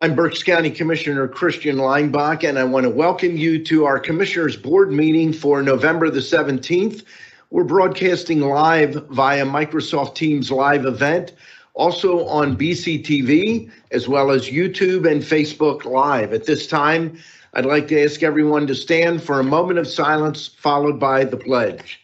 I'm Berks County Commissioner Christian Leinbach, and I want to welcome you to our Commissioners Board meeting for November the 17th. We're broadcasting live via Microsoft Teams live event, also on BCTV, as well as YouTube and Facebook Live. At this time, I'd like to ask everyone to stand for a moment of silence, followed by the pledge.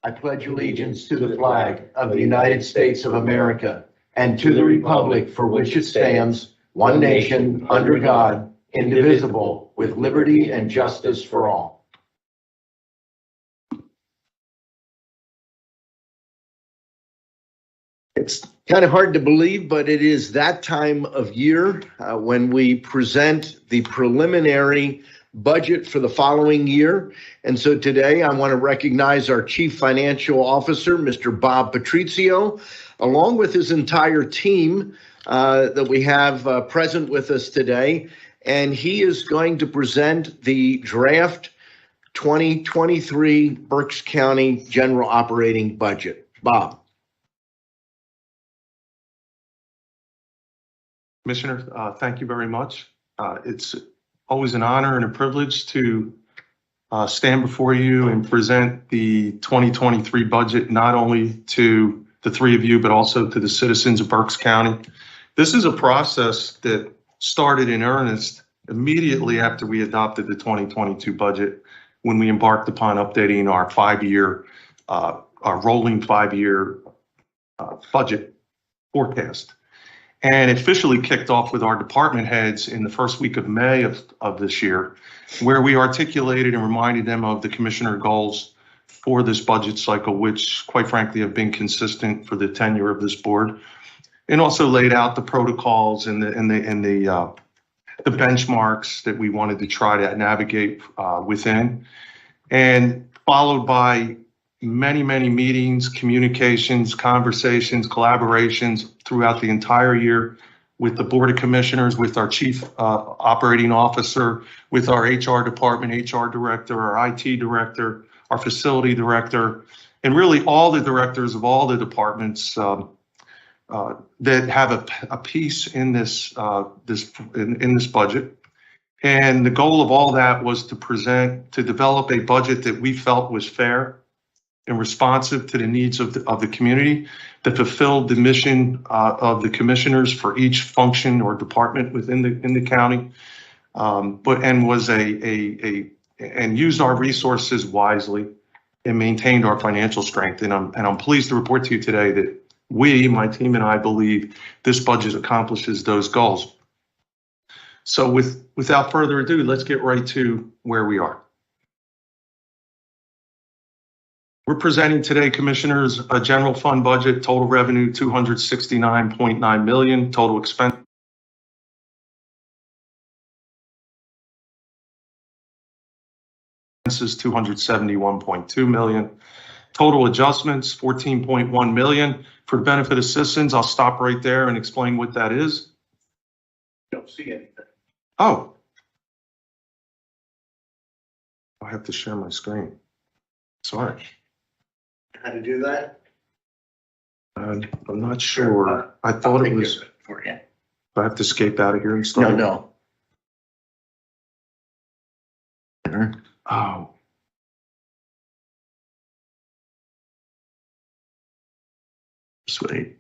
I pledge allegiance to the flag of the United States of America and to the republic for which it stands, one nation, under God, indivisible, with liberty and justice for all. It's kind of hard to believe, but it is that time of year when we present the preliminary budget for the following year. And so today I want to recognize our Chief Financial Officer, Mr. Bob Patrizio, along with his entire team that we have present with us today. And he is going to present the draft 2023 Berks County General Operating Budget. Bob. Commissioner, thank you very much. It's always an honor and a privilege to stand before you and present the 2023 budget, not only to the three of you, but also to the citizens of Berks County. This is a process that started in earnest immediately after we adopted the 2022 budget, when we embarked upon updating our our rolling 5-year budget forecast. And it officially kicked off with our department heads in the first week of May of this year, where we articulated and reminded them of the commissioner goals for this budget cycle, which quite frankly have been consistent for the tenure of this board, and also laid out the protocols and the benchmarks that we wanted to try to navigate within, and followed by many meetings, communications, conversations, collaborations throughout the entire year with the Board of Commissioners, with our Chief Operating Officer, with our HR department, HR director, our IT director, our facility director, and really all the directors of all the departments that have a piece in this budget. And the goal of all that was to develop a budget that we felt was fair and responsive to the needs of the community, that fulfilled the mission of the commissioners for each function or department within the county, and used our resources wisely and maintained our financial strength. And I'm pleased to report to you today that we, my team and I, believe this budget accomplishes those goals. So without further ado, let's get right to where we are. We're presenting today, Commissioners, a general fund budget, total revenue $269.9 million, total expense $271.2 million, total adjustments $14.1 million. For the benefit of citizens, I'll stop right there and explain what that is. Don't see anything. Oh, I have to share my screen. Sorry. How to do that? I'm not sure. I thought it was. For you. I have to escape out of here and start. No. Oh. Just wait.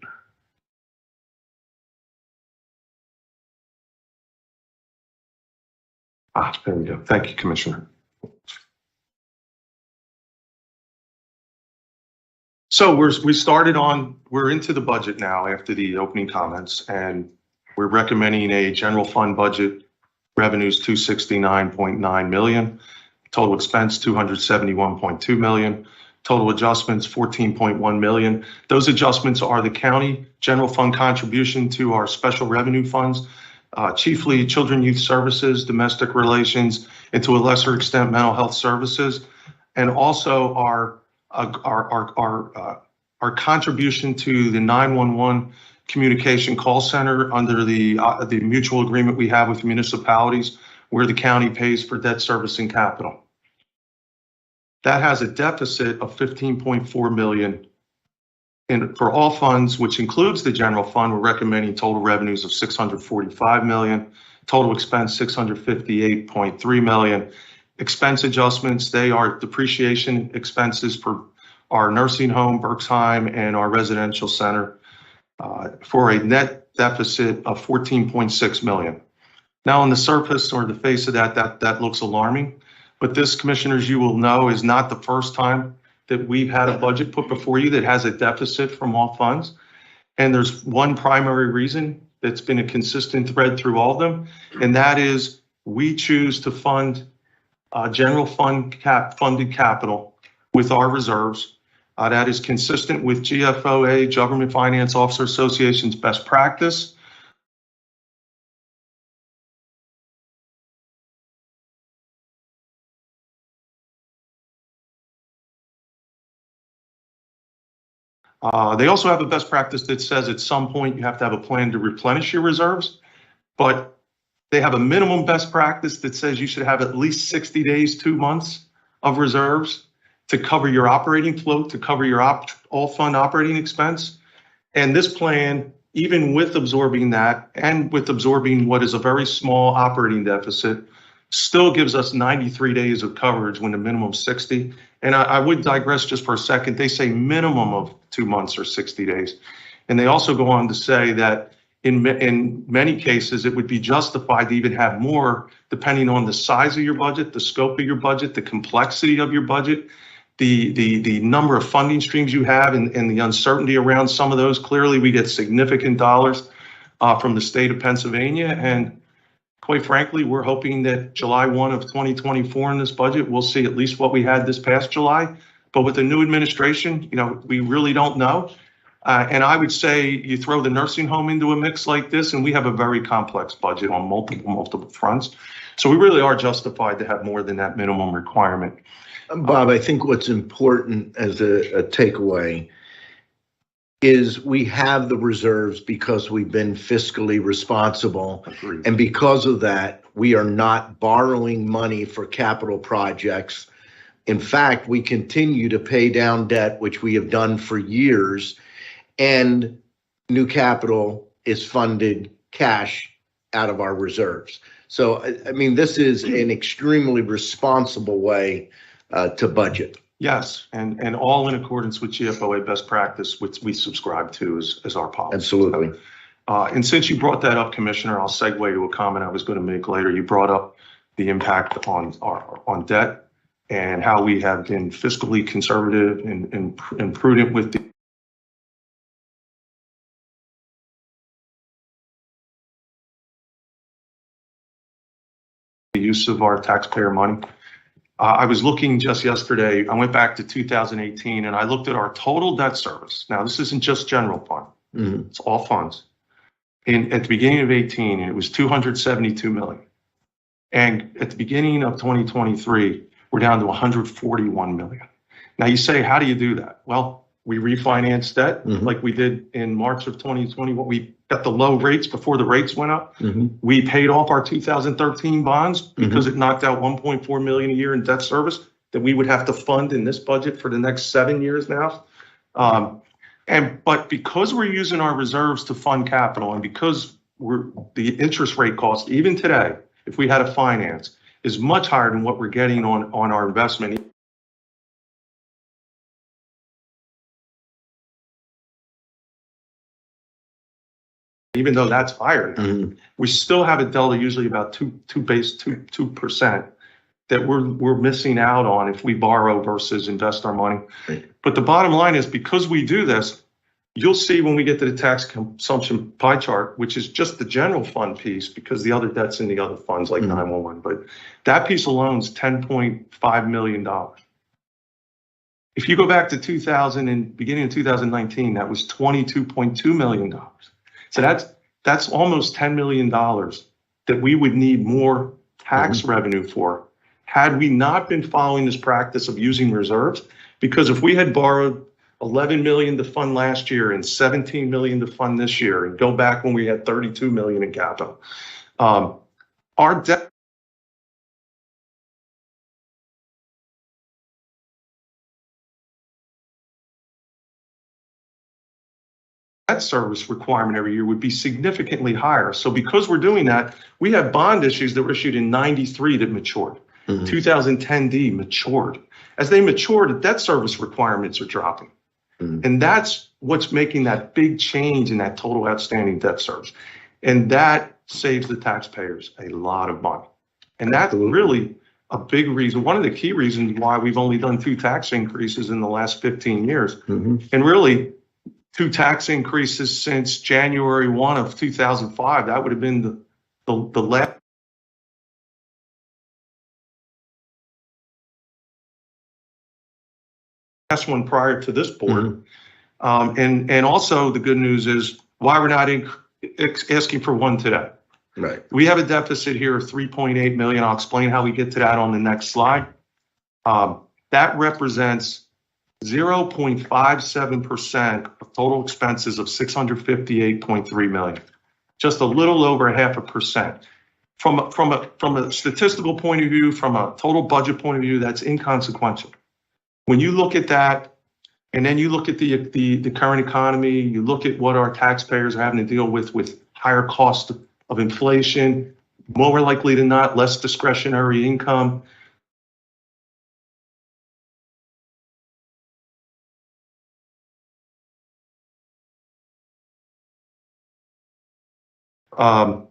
There we go. Thank you, Commissioner. So we're into the budget now after the opening comments, and we're recommending a general fund budget, revenues $269.9 million, total expense $271.2 million, total adjustments $14.1 million. Those adjustments are the county general fund contribution to our special revenue funds, chiefly children, youth services, domestic relations, and to a lesser extent mental health services, and also our our contribution to the 911 communication call center under the mutual agreement we have with municipalities, where the county pays for debt servicing capital. That has a deficit of $15.4 million. And for all funds, which includes the general fund, we're recommending total revenues of $645 million, total expense $658.3 million. Expense adjustments, they are depreciation expenses for our nursing home, Berks, and our residential center, for a net deficit of $14.6 million. Now, on the surface or the face of that looks alarming, but this, commissioners, you will know, is not the first time that we've had a budget put before you that has a deficit from all funds. And there's one primary reason that's been a consistent thread through all of them, and that is we choose to fund general fund funded capital with our reserves. That is consistent with GFOA, Government Finance Officer Association's best practice. They also have a best practice that says at some point you have to have a plan to replenish your reserves, but they have a minimum best practice that says you should have at least 60 days, 2 months of reserves to cover your operating float, to cover your all fund operating expense. And this plan, even with absorbing that and with absorbing what is a very small operating deficit, still gives us 93 days of coverage when the minimum is 60. And I would digress just for a second. They say minimum of 2 months or 60 days. And they also go on to say that in many cases, it would be justified to even have more, depending on the size of your budget, the scope of your budget, the complexity of your budget, the number of funding streams you have, and the uncertainty around some of those. Clearly, we get significant dollars from the state of Pennsylvania. And quite frankly, we're hoping that July 1 of 2024 in this budget, we'll see at least what we had this past July. But with the new administration, we really don't know. And I would say you throw the nursing home into a mix like this, and we have a very complex budget on multiple fronts. So we really are justified to have more than that minimum requirement. Bob, I think what's important as a takeaway is we have the reserves because we've been fiscally responsible. Agreed. And because of that, we are not borrowing money for capital projects. In fact, we continue to pay down debt, which we have done for years, and new capital is funded cash out of our reserves. So, I mean, this is an extremely responsible way to budget. Yes, and all in accordance with GFOA best practice, which we subscribe to as our policy. Absolutely. And since you brought that up, Commissioner, I'll segue to a comment I was going to make later. You brought up the impact on debt and how we have been fiscally conservative and prudent with the use of our taxpayer money. I was looking just yesterday, I went back to 2018 and I looked at our total debt service. Now, this isn't just general fund, It's all funds. At the beginning of 18, it was 272 million. And at the beginning of 2023, we're down to 141 million. Now you say, how do you do that? Well, we refinanced debt like we did in March of 2020. We got the low rates before the rates went up. We paid off our 2013 bonds because it knocked out 1.4 million a year in debt service that we would have to fund in this budget for the next 7 years now. But because we're using our reserves to fund capital, and because the interest rate cost, even today, if we had a finance, is much higher than what we're getting on our investment. Even though that's higher, we still have a delta, usually about 2% that we're missing out on if we borrow versus invest our money. Right. But the bottom line is, because we do this, you'll see when we get to the tax consumption pie chart, which is just the general fund piece, because the other debt's in the other funds like 911, but that piece alone is $10.5 million. If you go back to 2000 and beginning of 2019, that was $22.2 million. So that's almost $10 million that we would need more tax revenue for had we not been following this practice of using reserves. Because if we had borrowed 11 million to fund last year and 17 million to fund this year, and go back when we had 32 million in capital, our debt service requirement every year would be significantly higher. So because we're doing that, we have bond issues that were issued in 93 that matured. 2010D matured. As they mature, the debt service requirements are dropping. And that's what's making that big change in that total outstanding debt service. And that saves the taxpayers a lot of money. And that's really a big reason, one of the key reasons why we've only done 2 tax increases in the last 15 years. And really, 2 tax increases since January 1 of 2005. That would have been the last one prior to this board. And also the good news is why we're not asking for one today. Right. We have a deficit here of 3.8 million. I'll explain how we get to that on the next slide. That represents 0.57% of total expenses of 658.3 million, just a little over 0.5%. From a statistical point of view, from a total budget point of view, that's inconsequential. When you look at that, and then you look at the current economy, you look at what our taxpayers are having to deal with higher cost of inflation, more likely than not, less discretionary income.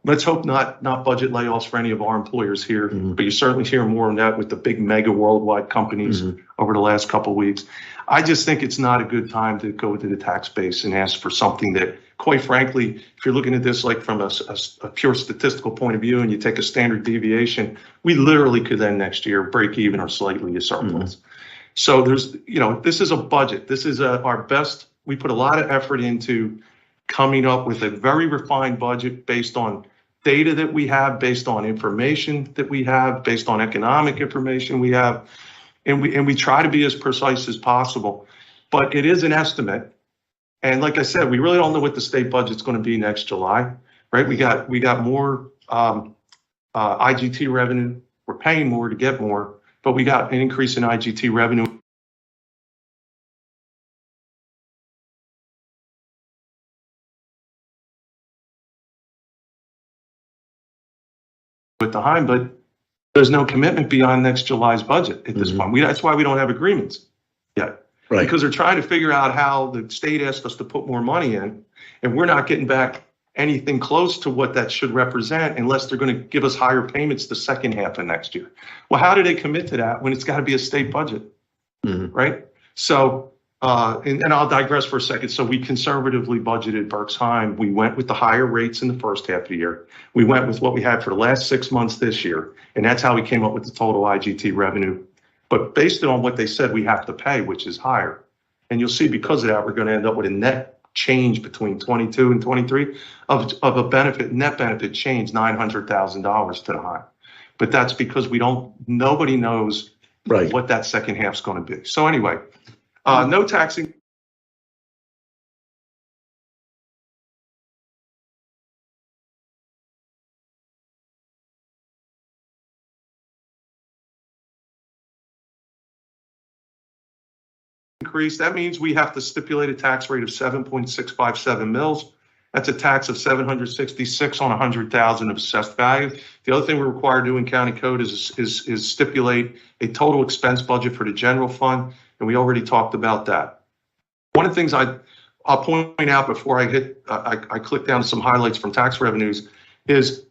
Let's hope not budget layoffs for any of our employers here, but you certainly hear more on that with the big mega worldwide companies over the last couple of weeks. I just think it's not a good time to go to the tax base and ask for something that, quite frankly, if you're looking at this like from a pure statistical point of view and you take a standard deviation, we literally could then next year break even or slightly a surplus. So there's, this is a budget. This is our best. We put a lot of effort into coming up with a very refined budget based on data that we have, based on information that we have, based on economic information we have, and we try to be as precise as possible. But it is an estimate, and like I said, we really don't know what the state budget's going to be next July, right? We got more IGT revenue. We're paying more to get more, but we got an increase in IGT revenue. With the Heim, but there's no commitment beyond next July's budget at this point. That's why we don't have agreements yet, right? Because they're trying to figure out how the state asked us to put more money in, and we're not getting back anything close to what that should represent unless they're going to give us higher payments the second half of next year. Well, how do they commit to that when it's got to be a state budget, right? So, and I'll digress for a second. So we conservatively budgeted Berks Heim. We went with the higher rates in the first half of the year. We went with what we had for the last 6 months this year, and that's how we came up with the total IGT revenue. But based on what they said we have to pay, which is higher, and you'll see because of that, we're going to end up with a net change between 22 and 23 of a net benefit change, $900,000 to the Heim. But that's because nobody knows what that second half's going to be. So anyway. No taxing. Increase. That means we have to stipulate a tax rate of 7.657 mils. That's a tax of 766 on 100,000 of assessed value. The other thing we're required to do in county code is stipulate a total expense budget for the general fund. And we already talked about that. One of the things I'll point out before I click down to some highlights from tax revenues is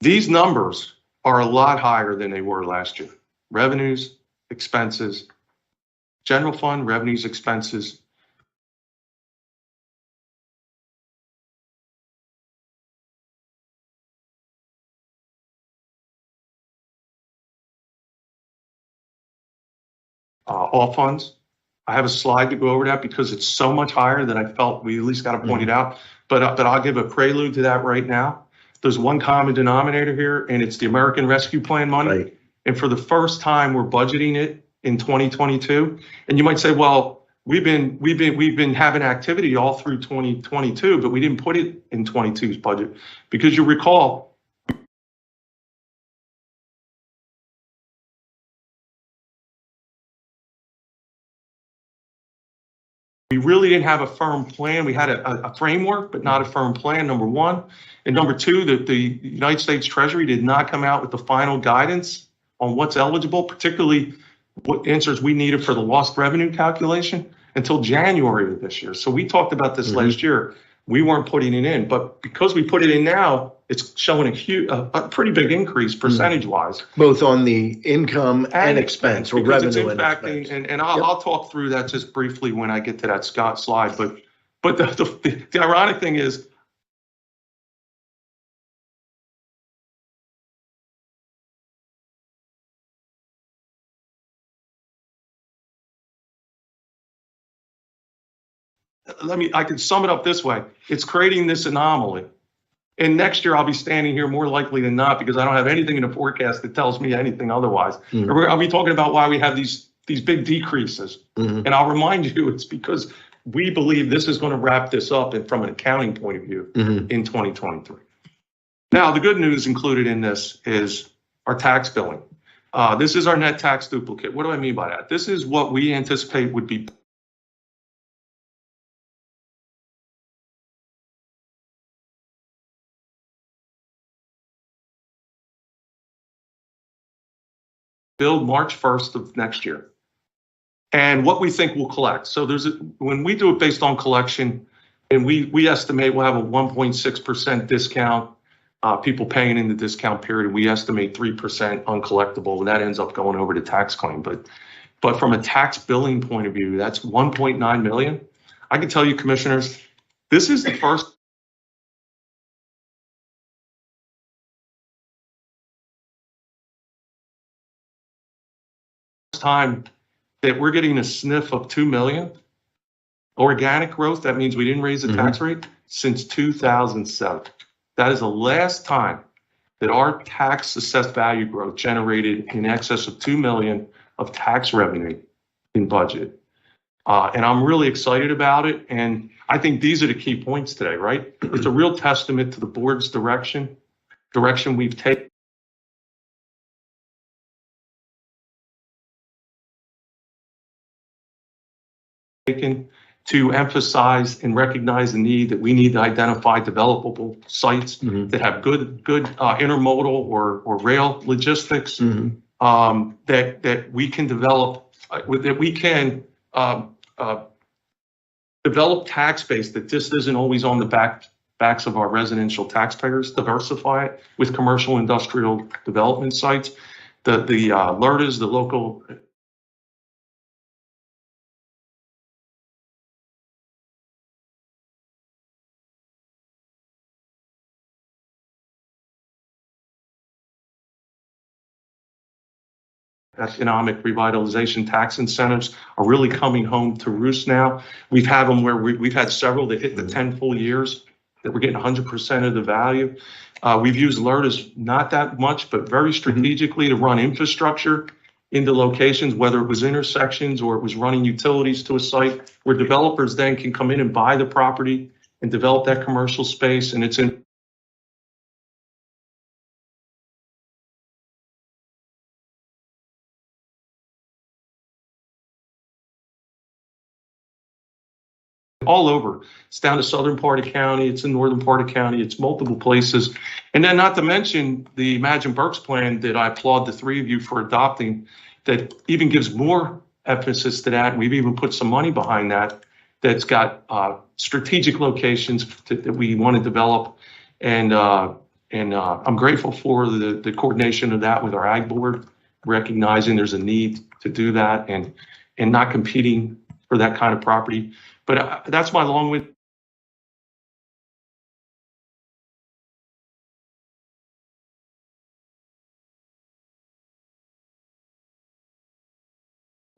these numbers are a lot higher than they were last year. Revenues, expenses, general fund, revenues, expenses. All funds. I have a slide to go over that because it's so much higher that I felt we at least got to point it out. But I'll give a prelude to that right now. There's one common denominator here, and it's the American Rescue Plan money. And for the first time, we're budgeting it in 2022. And you might say, well, we've been having activity all through 2022, but we didn't put it in 22's budget because you recall we really didn't have a firm plan. We had a framework, but not a firm plan, number one. And number two, that the United States Treasury did not come out with the final guidance on what's eligible, particularly what answers we needed for the lost revenue calculation until January of this year. So we talked about this last year. We weren't putting it in, but because we put it in now, it's showing a pretty big increase percentage-wise. Both on the income and expense, or because revenue it's impacting, and I'll talk through that just briefly when I get to that Scott slide. But the ironic thing is, I can sum it up this way. It's creating this anomaly. And next year I'll be standing here more likely than not because I don't have anything in the forecast that tells me anything otherwise. I'll be talking about why we have these big decreases. And I'll remind you, it's because we believe this is going to wrap this up from an accounting point of view in 2023. Now, the good news included in this is our tax billing. This is our net tax duplicate. What do I mean by that? This is what we anticipate would be billed March 1st of next year, and what we think we'll collect. So when we do it based on collection, and we estimate we'll have a 1.6% discount, people paying in the discount period. We estimate 3% uncollectible, and that ends up going over to tax claim. But from a tax billing point of view, that's 1.9 million. I can tell you, commissioners, this is the first time that we're getting a sniff of 2 million organic growth. That means we didn't raise the tax rate since 2007. That is the last time that our tax assessed value growth generated in excess of 2 million of tax revenue in budget. And I'm really excited about it. And I think these are the key points today, right? It's a real testament to the board's direction we've taken. To emphasize and recognize the need that we need to identify developable sites that have good intermodal or rail logistics that we can develop, that we can develop tax base that just isn't always on the backs of our residential taxpayers. Diversify it with commercial industrial development sites. The LERTAs, the local economic revitalization tax incentives are really coming home to roost now. We've had them where we've had several that hit the 10 full years that we're getting 100% of the value. We've used LERTAs not that much, but very strategically to run infrastructure into locations, whether it was intersections or it was running utilities to a site where developers then can come in and buy the property and develop that commercial space. And it's in all over. It's down to southern part of county. It's in northern part of county. It's multiple places. And then not to mention the Imagine Berks plan that I applaud the three of you for adopting, that even gives more emphasis to that. We've even put some money behind that, that's got strategic locations that we want to develop. And I'm grateful for the coordination of that with our ag board, recognizing there's a need to do that and not competing for that kind of property. But that's my long-winded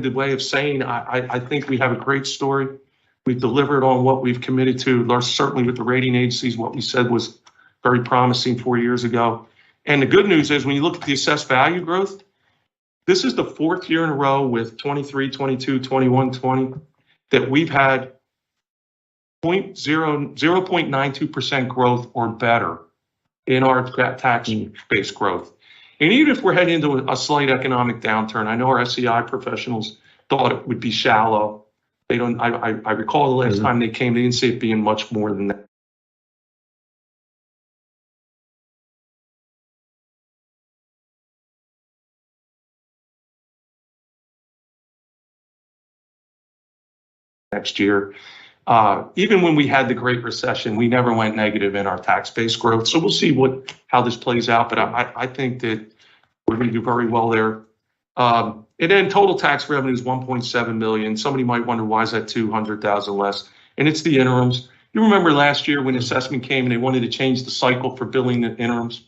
way of saying I think we have a great story. We've delivered on what we've committed to, certainly with the rating agencies. What we said was very promising 4 years ago. And the good news is when you look at the assessed value growth, This is the fourth year in a row with 23, 22, 21, 20 that we've had 0.92% growth or better in our tax-based growth. And even if we're heading into a slight economic downturn, I know our SEI professionals thought it would be shallow. They don't. I recall the last time they came, they didn't see it being much more than that. Next year. Even when we had the Great Recession, we never went negative in our tax-based growth. So we'll see how this plays out. But I think that we're going to do very well there. And then total tax revenue is 1.7 million. Somebody might wonder, why is that 200,000 less? And it's the interims. You remember last year when assessment came and they wanted to change the cycle for billing the interims,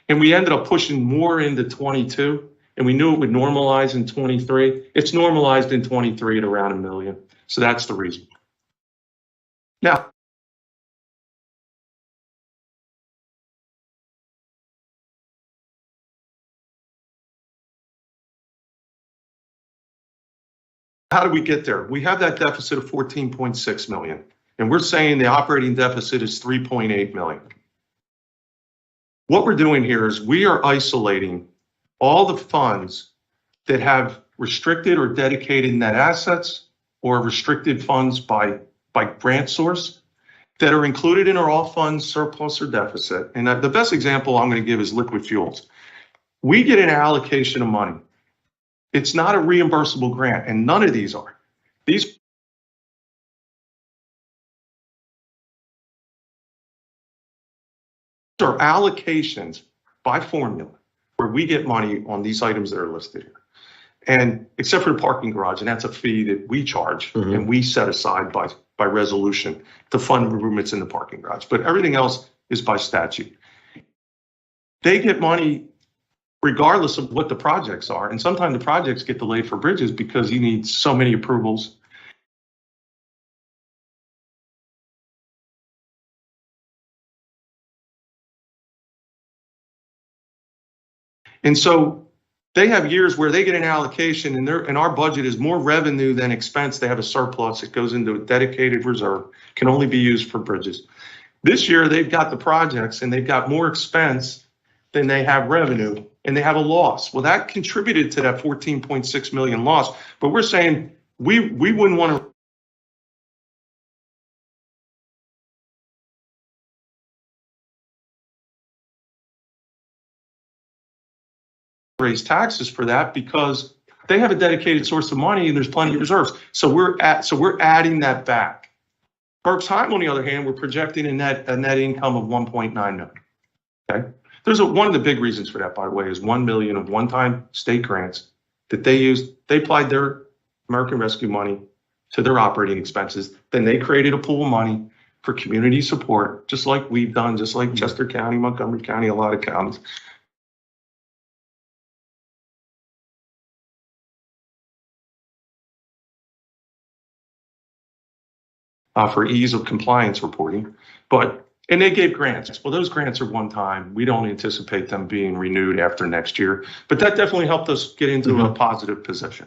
and we ended up pushing more into 22, and we knew it would normalize in 23. It's normalized in 23 at around $1 million. So that's the reason. Now, how do we get there? We have that deficit of 14.6 million, and we're saying the operating deficit is 3.8 million. What we're doing here is we are isolating all the funds that have restricted or dedicated net assets or restricted funds by grant source that are included in our all funds surplus or deficit. And the best example I'm going to give is liquid fuels. We get an allocation of money. It's not a reimbursable grant, and none of these are. These are allocations by formula where we get money on these items that are listed here. And except for the parking garage, and that's a fee that we charge and we set aside by resolution to fund improvements in the parking garage. But everything else is by statute. They get money regardless of what the projects are. And sometimes the projects get delayed for bridges because you need so many approvals. And so they have years where they get an allocation and our budget is more revenue than expense. They have a surplus. It goes into a dedicated reserve, can only be used for bridges. This year, they've got the projects and they've got more expense than they have revenue, and they have a loss. Well, that contributed to that 14.6 million loss. But we're saying we wouldn't want to raise taxes for that because they have a dedicated source of money and there's plenty of reserves. So we're adding that back. Berks Heim, on the other hand, we're projecting a net income of 1.9 million. Okay. One of the big reasons for that, by the way, is 1 million of one-time state grants that they used. They applied their American Rescue money to their operating expenses. Then they created a pool of money for community support, just like we've done, just like Chester County, Montgomery County, a lot of counties. For ease of compliance reporting, and they gave grants. Well, those grants are one time. We don't anticipate them being renewed after next year, but that definitely helped us get into a positive position.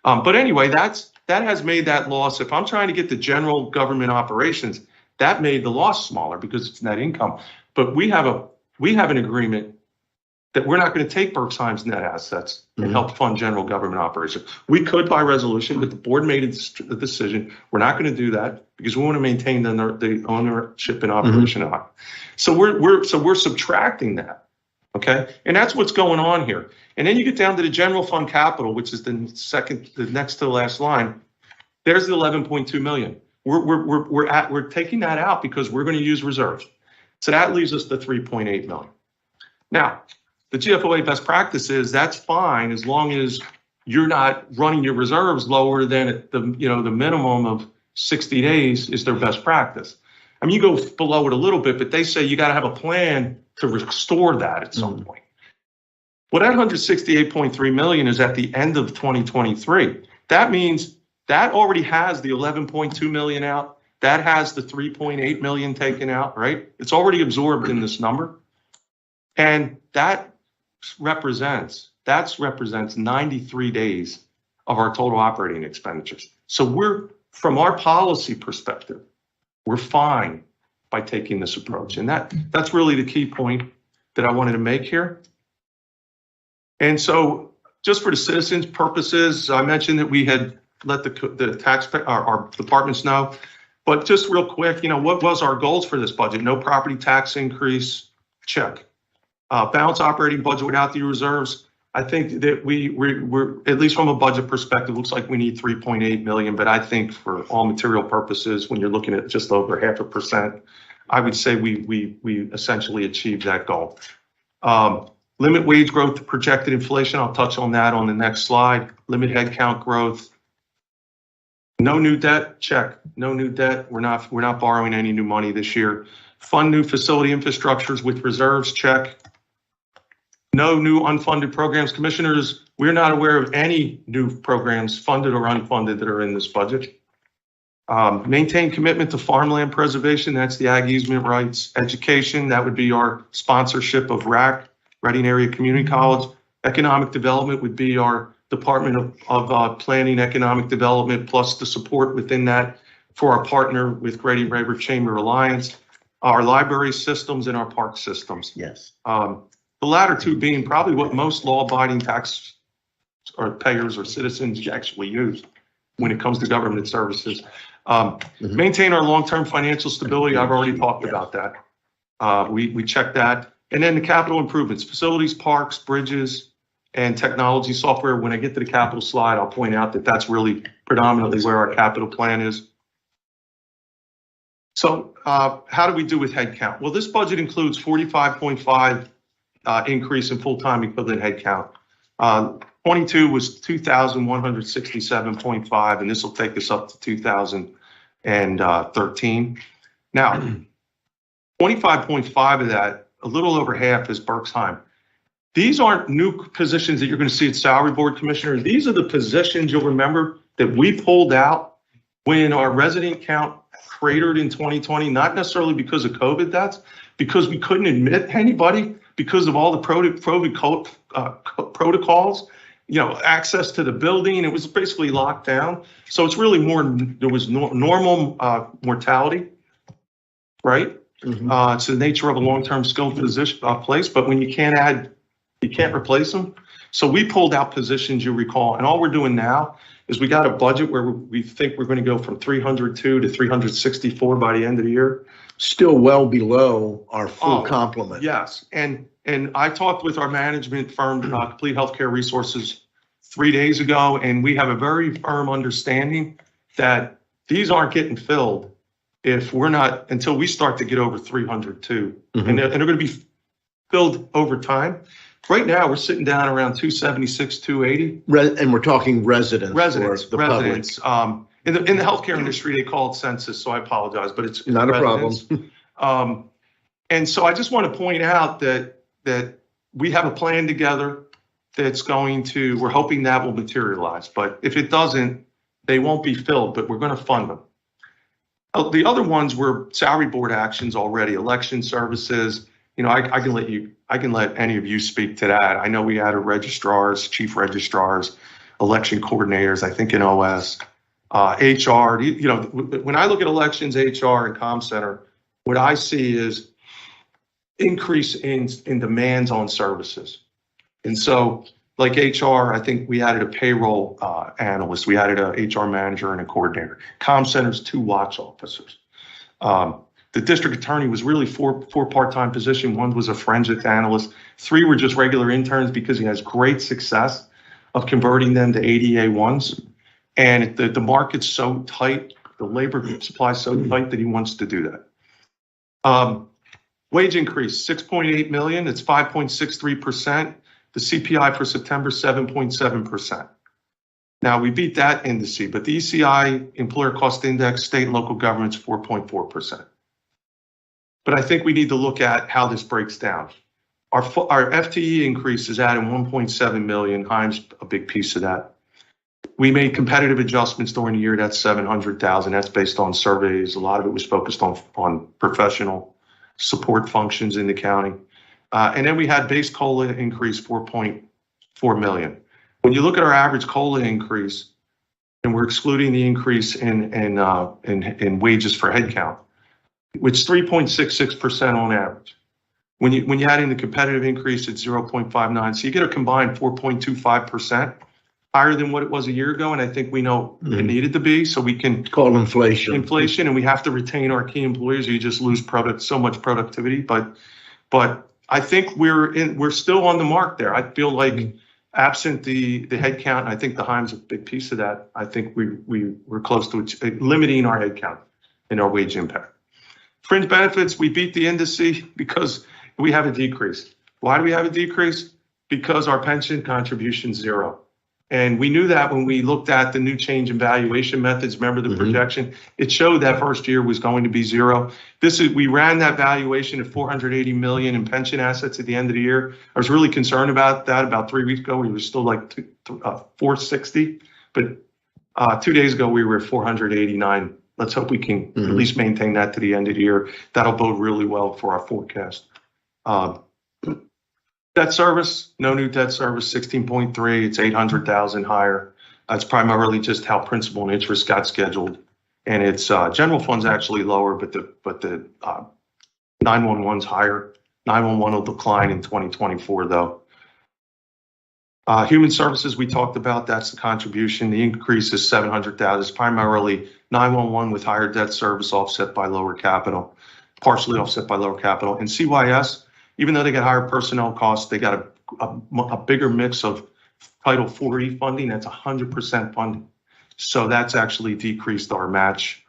But anyway, that has made that loss. If I'm trying to get the general government operations, that made the loss smaller because it's net income. But we have an agreement that we're not going to take Berks Heim's net assets and help fund general government operations. We could by resolution, but the board made a decision. We're not going to do that because we want to maintain the ownership and operation of it. So we're subtracting that, okay? And that's what's going on here. And then you get down to the general fund capital, which is the next to the last line. There's the 11.2 million. We're taking that out because we're going to use reserves. So that leaves us the 3.8 million. Now, the GFOA best practice is that's fine as long as you're not running your reserves lower than the minimum of 60 days is their best practice. I mean, you go below it a little bit, but they say you got to have a plan to restore that at some point. Well, that 168.3 million is at the end of 2023. That means that already has the 11.2 million out. That has the 3.8 million taken out, right? It's already absorbed in this number. And that that represents 93 days of our total operating expenditures. So from our policy perspective, we're fine by taking this approach. And that's really the key point that I wanted to make here. And so just for the citizens' purposes, I mentioned that we had let the taxpayer, our departments know, but just real quick, what was our goals for this budget? No property tax increase, check. Balance operating budget without the reserves. I think that we're, at least from a budget perspective, looks like we need 3.8 million, but I think for all material purposes, when you're looking at just over 0.5%, I would say we essentially achieved that goal. Limit wage growth to projected inflation. I'll touch on that on the next slide. Limit headcount growth. No new debt, check. No new debt. We're not borrowing any new money this year. Fund new facility infrastructures with reserves, check. No new unfunded programs. Commissioners, we're not aware of any new programs, funded or unfunded, that are in this budget. Maintain commitment to farmland preservation. That's the ag easement rights. Education, that would be our sponsorship of RAC, Reading Area Community College. Economic development would be our Department of Planning, Economic Development, plus the support within that for our partner with Grady Raver Chamber Alliance. Our library systems and our park systems. Yes. The latter two being probably what most law-abiding tax or payers or citizens actually use when it comes to government services. Maintain our long-term financial stability. I've already talked about that. We checked that. And then the capital improvements, facilities, parks, bridges, and technology software. When I get to the capital slide, I'll point out that that's really predominantly where our capital plan is. So how do we do with headcount? Well, this budget includes 45.5 increase in full-time equivalent headcount. 22 was 2,167.5, and this will take us up to 2013. Now, 25.5 of that, a little over half, is Berks. These aren't new positions that you're going to see at salary board, commissioner. These are the positions you'll remember that we pulled out when our resident count cratered in 2020, not necessarily because of COVID, that's because we couldn't admit anybody because of all the protocols, access to the building. It was basically locked down. So it's really there was normal mortality, right? It's the nature of a long-term skilled position place, but when you can't replace them. So we pulled out positions, you recall, and all we're doing now is we got a budget where we think we're going to go from 302 to 364 by the end of the year. Still well below our full complement. Yes, and I talked with our management firm, Complete Healthcare Resources, 3 days ago, and we have a very firm understanding that these aren't getting filled if we're not, until we start to get over 302, and they're going to be filled over time. Right now, we're sitting down around 276, 280. And we're talking residents. Residents. In the healthcare industry, they call it census, so I apologize, but it's not residents. A problem. And so I just want to point out that we have a plan together that's we're hoping that will materialize. But if it doesn't, they won't be filled, but we're going to fund them. The other ones were salary board actions already, election services. I can let any of you speak to that. I know we added registrars, chief registrars, election coordinators, I think in OS, HR. When I look at elections, HR, and comm center, what I see is increase in demands on services. And so like HR, I think we added a payroll analyst, we added a HR manager and a coordinator. Comm center's 2 watch officers. The district attorney was really four part-time positions. 1 was a forensic analyst. 3 were just regular interns because he has great success of converting them to ADA 1s. And the market's so tight, the labor supply is so tight that he wants to do that. Wage increase, 6.8 million. It's 5.63%. The CPI for September, 7.7%. Now, we beat that indice, but the ECI, Employer Cost Index, state and local governments, 4.4%. But I think we need to look at how this breaks down. Our FTE increase is adding 1.7 million. Himes a big piece of that. We made competitive adjustments during the year. That's 700,000. That's based on surveys. A lot of it was focused on professional support functions in the county. And then we had base COLA increase 4.5 million. When you look at our average COLA increase, and we're excluding the increase in wages for headcount, which is 3.66% on average. When you add in the competitive increase, it's 0.59. So you get a combined 4.25%, higher than what it was a year ago. And I think we know it needed to be, so we can call inflation. And we have to retain our key employees, or you just lose so much productivity. But I think we're still on the mark there. I feel like absent the headcount, and I think the HIM's a big piece of that. I think we're close to limiting our headcount and our wage impact. Fringe benefits, we beat the indice because we have a decrease. Why do we have a decrease? Because our pension contribution is zero. And we knew that when we looked at the new change in valuation methods. Remember the projection? It showed that first year was going to be zero. We ran that valuation at 480 million in pension assets at the end of the year. I was really concerned about that about 3 weeks ago. We were still like 460, but 2 days ago we were at 489. Let's hope we can at least maintain that to the end of the year. That'll bode really well for our forecast. Debt service, no new debt service, 16.3. It's 800,000 higher. That's primarily just how principal and interest got scheduled, and it's general funds actually lower, but the 911's higher. 911 will decline in 2024 though. Human services we talked about. That's the contribution. The increase is 700,000. It's primarily 911 with higher debt service offset by lower capital, partially offset by lower capital. And CYS, even though they got higher personnel costs, they got a bigger mix of Title 40 funding. That's 100% funding. So that's actually decreased our match.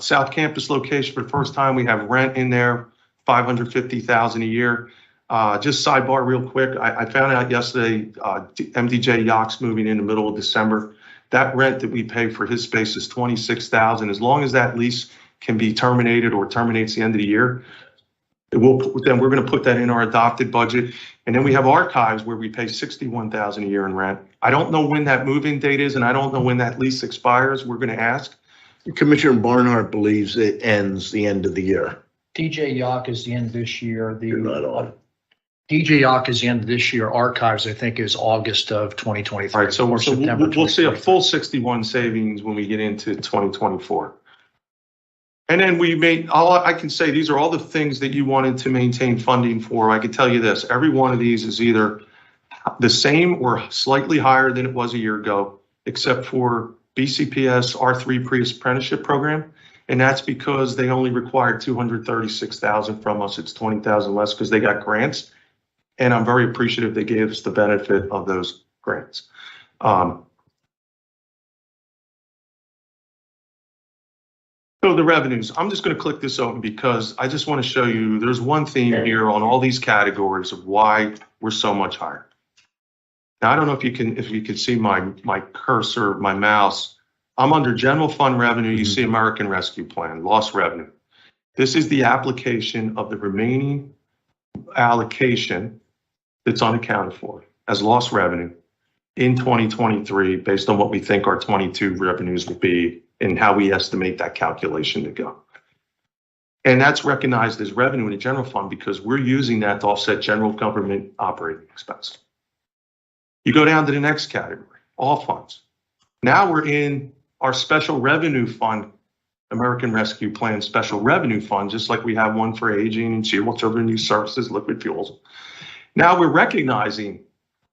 South Campus location, for the first time, we have rent in there, $550,000 a year. Just sidebar real quick. I found out yesterday, MDJ Yacht's moving in the middle of December. That rent that we pay for his space is $26,000. As long as that lease can be terminated or terminates the end of the year, then we're going to put that in our adopted budget. And then we have archives where we pay $61,000 a year in rent. I don't know when that move-in date is, and I don't know when that lease expires. We're going to ask. Commissioner Barnhart believes it ends the end of the year. DJ Yacht is the end of this year. You're not on. DJ Yacht is the end of this year. Archives, I think, is August of 2023. All right, so September we'll see a full 61 savings when we get into 2024. And then I can say these are all the things that you wanted to maintain funding for. I can tell you this, every one of these is either the same or slightly higher than it was a year ago, except for BCPS R3 pre-apprenticeship program. And that's because they only required 236,000 from us. It's 20,000 less because they got grants. And I'm very appreciative they gave us the benefit of those grants. So the revenues, I'm just going to click this open because I just want to show you there's one theme here on all these categories of why we're so much higher. Now, I don't know if you can see my cursor, my mouse. I'm under general fund revenue. You see American Rescue Plan, lost revenue. This is the application of the remaining allocation that's unaccounted for as lost revenue in 2023 based on what we think our 22 revenues will be and how we estimate that calculation to go. And that's recognized as revenue in the general fund because we're using that to offset general government operating expense. You go down to the next category, all funds. Now we're in our special revenue fund, American Rescue Plan special revenue fund, just like we have one for aging and children use services, liquid fuels. Now we're recognizing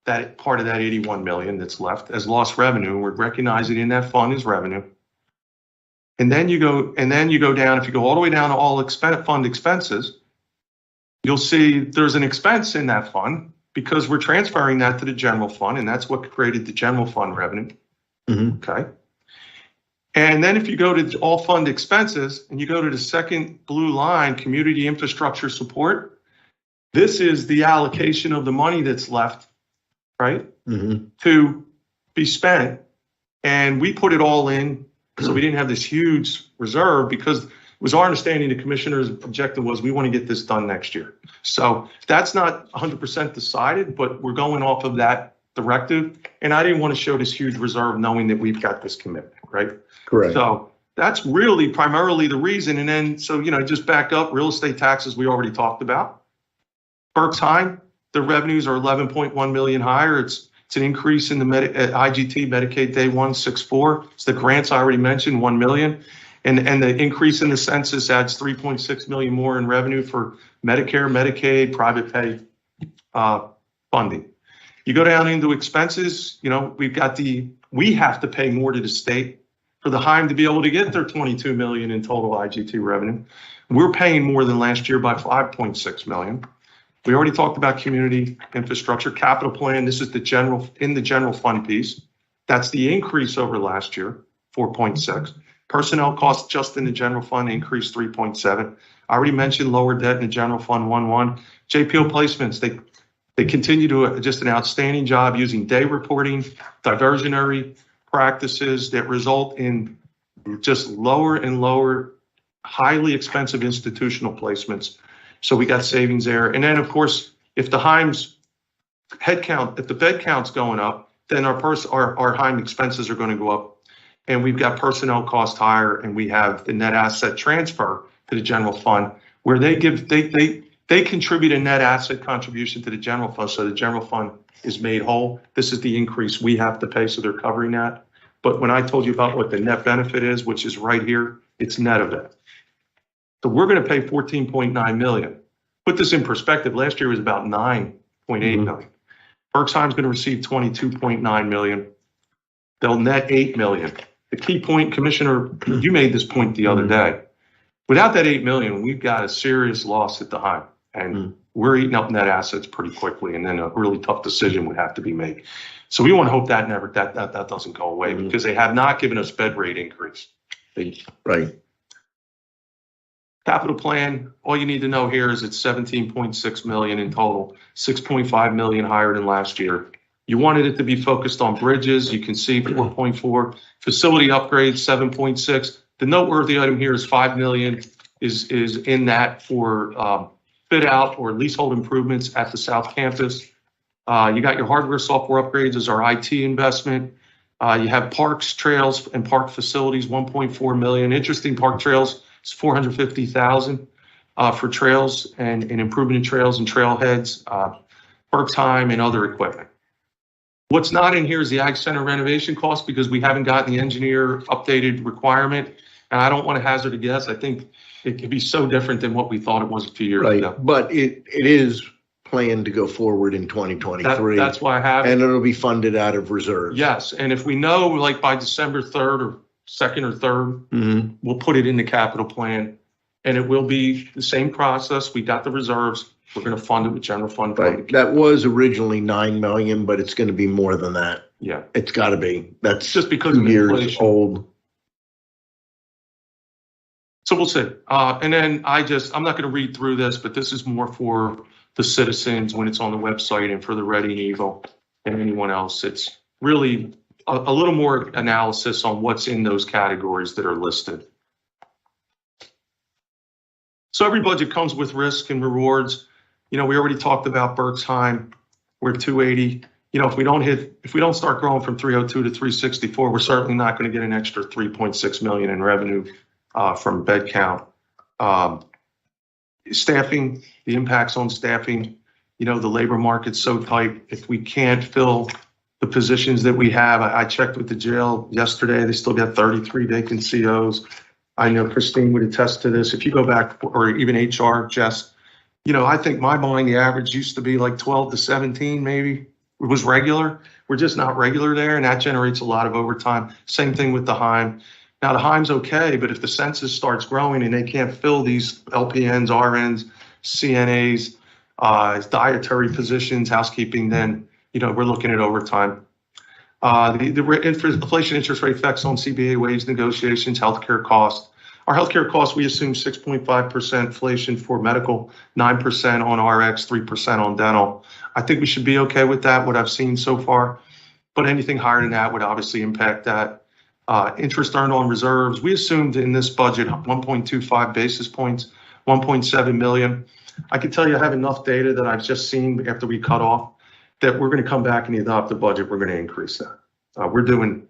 that part of that 81 million that's left as lost revenue. We're recognizing in that fund as revenue. And then you go down, if you go all the way down to all fund expenses, you'll see there's an expense in that fund because we're transferring that to the general fund, and that's what created the general fund revenue. Okay. And then if you go to all fund expenses and you go to the second blue line, community infrastructure support, this is the allocation of the money that's left, right, to be spent. And we put it all in. So we didn't have this huge reserve because it was our understanding the commissioner's objective was we want to get this done next year. So that's not 100% decided, but we're going off of that directive. And I didn't want to show this huge reserve knowing that we've got this commitment, right? Correct. So that's really primarily the reason. And then, so, just back up, real estate taxes we already talked about. Berks HIM, the revenues are 11.1 million higher. It's an increase in the IGT Medicaid Day 164. It's the grants I already mentioned, 1 million. And the increase in the census adds 3.6 million more in revenue for Medicare, Medicaid, private pay funding. You go down into expenses, you know, we have to pay more to the state for the HIME to be able to get their 22 million in total IGT revenue. We're paying more than last year by 5.6 million. We already talked about community infrastructure capital plan. This is the general fund piece. That's the increase over last year, 4.6. Personnel costs just in the general fund increased 3.7. I already mentioned lower debt in the general fund 1.1. JPO placements, they continue to just an outstanding job using day reporting, diversionary practices that result in just lower and lower, highly expensive institutional placements. So we got savings there. And then of course, if the HIME's headcount, if the bed count's going up, then our HIME expenses are going to go up. And we've got personnel cost higher, and we have the net asset transfer to the general fund where they contribute a net asset contribution to the general fund. So the general fund is made whole. This is the increase we have to pay. So they're covering that. But when I told you about what the net benefit is, which is right here, it's net of that. So we're going to pay 14.9 million. Put this in perspective. Last year was about 9.8 million. Berks is going to receive 22.9 million. They'll net 8 million. The key point, Commissioner, you made this point the other day. Without that 8 million, we've got a serious loss at the HIME, and we're eating up net assets pretty quickly, and then a really tough decision would have to be made. So we want to hope that that doesn't go away because they have not given us bed rate increase. Right. Capital plan, all you need to know here is it's 17.6 million in total, 6.5 million higher than last year. You wanted it to be focused on bridges. You can see 4.4, facility upgrades, 7.6. The noteworthy item here is 5 million is in that for fit out or leasehold improvements at the South Campus. You got your hardware software upgrades as our IT investment. You have parks, trails, and park facilities, 1.4 million. Interesting, park trails is 450,000 for trails and improvement in trails and trailheads, Berks time and other equipment. What's not in here is the Ag Center renovation cost because we haven't gotten the engineer updated requirement. And I don't want to hazard a guess. I think it could be so different than what we thought it was a few years ago. But it is planned to go forward in 2023. That's why I have it. And it'll be funded out of reserves. Yes. And if we know like by December 3rd or 2nd or 3rd, we'll put it in the capital plan. And it will be the same process. We got the reserves. We're going to fund it with general fund. Right. That was originally 9 million, but it's going to be more than that. Yeah. It's got to be. That's just because of years inflation. Old. So we'll see. And then I'm not going to read through this, but this is more for the citizens when it's on the website and for the Ready and Evil and anyone else. It's really a little more analysis on what's in those categories that are listed. So every budget comes with risk and rewards. You know, we already talked about Berks HIME. We're at 280. You know, if we don't start growing from 302 to 364, we're certainly not going to get an extra 3.6 million in revenue from bed count. Staffing, the impacts on staffing, you know, the labor market's so tight. If we can't fill the positions that we have, I checked with the jail yesterday, they still got 33 vacant COs. I know Christine would attest to this. If you go back, or even HR, Jess, you know, I think my mind, the average used to be like 12 to 17, maybe. It was regular. We're just not regular there, and that generates a lot of overtime. Same thing with the HIME. Now, the HIME's okay, but if the census starts growing and they can't fill these LPNs, RNs, CNAs, dietary positions, housekeeping, then, you know, we're looking at overtime. The inflation interest rate effects on CBA wage negotiations, healthcare costs. Our healthcare costs, we assume 6.5% inflation for medical, 9% on RX, 3% on dental. I think we should be okay with that, what I've seen so far. But anything higher than that would obviously impact that. Interest earned on reserves, we assumed in this budget 1.25 basis points, 1.7 million. I can tell you I have enough data that I've just seen after we cut off that we're going to come back and adopt the budget. We're going to increase that. We're going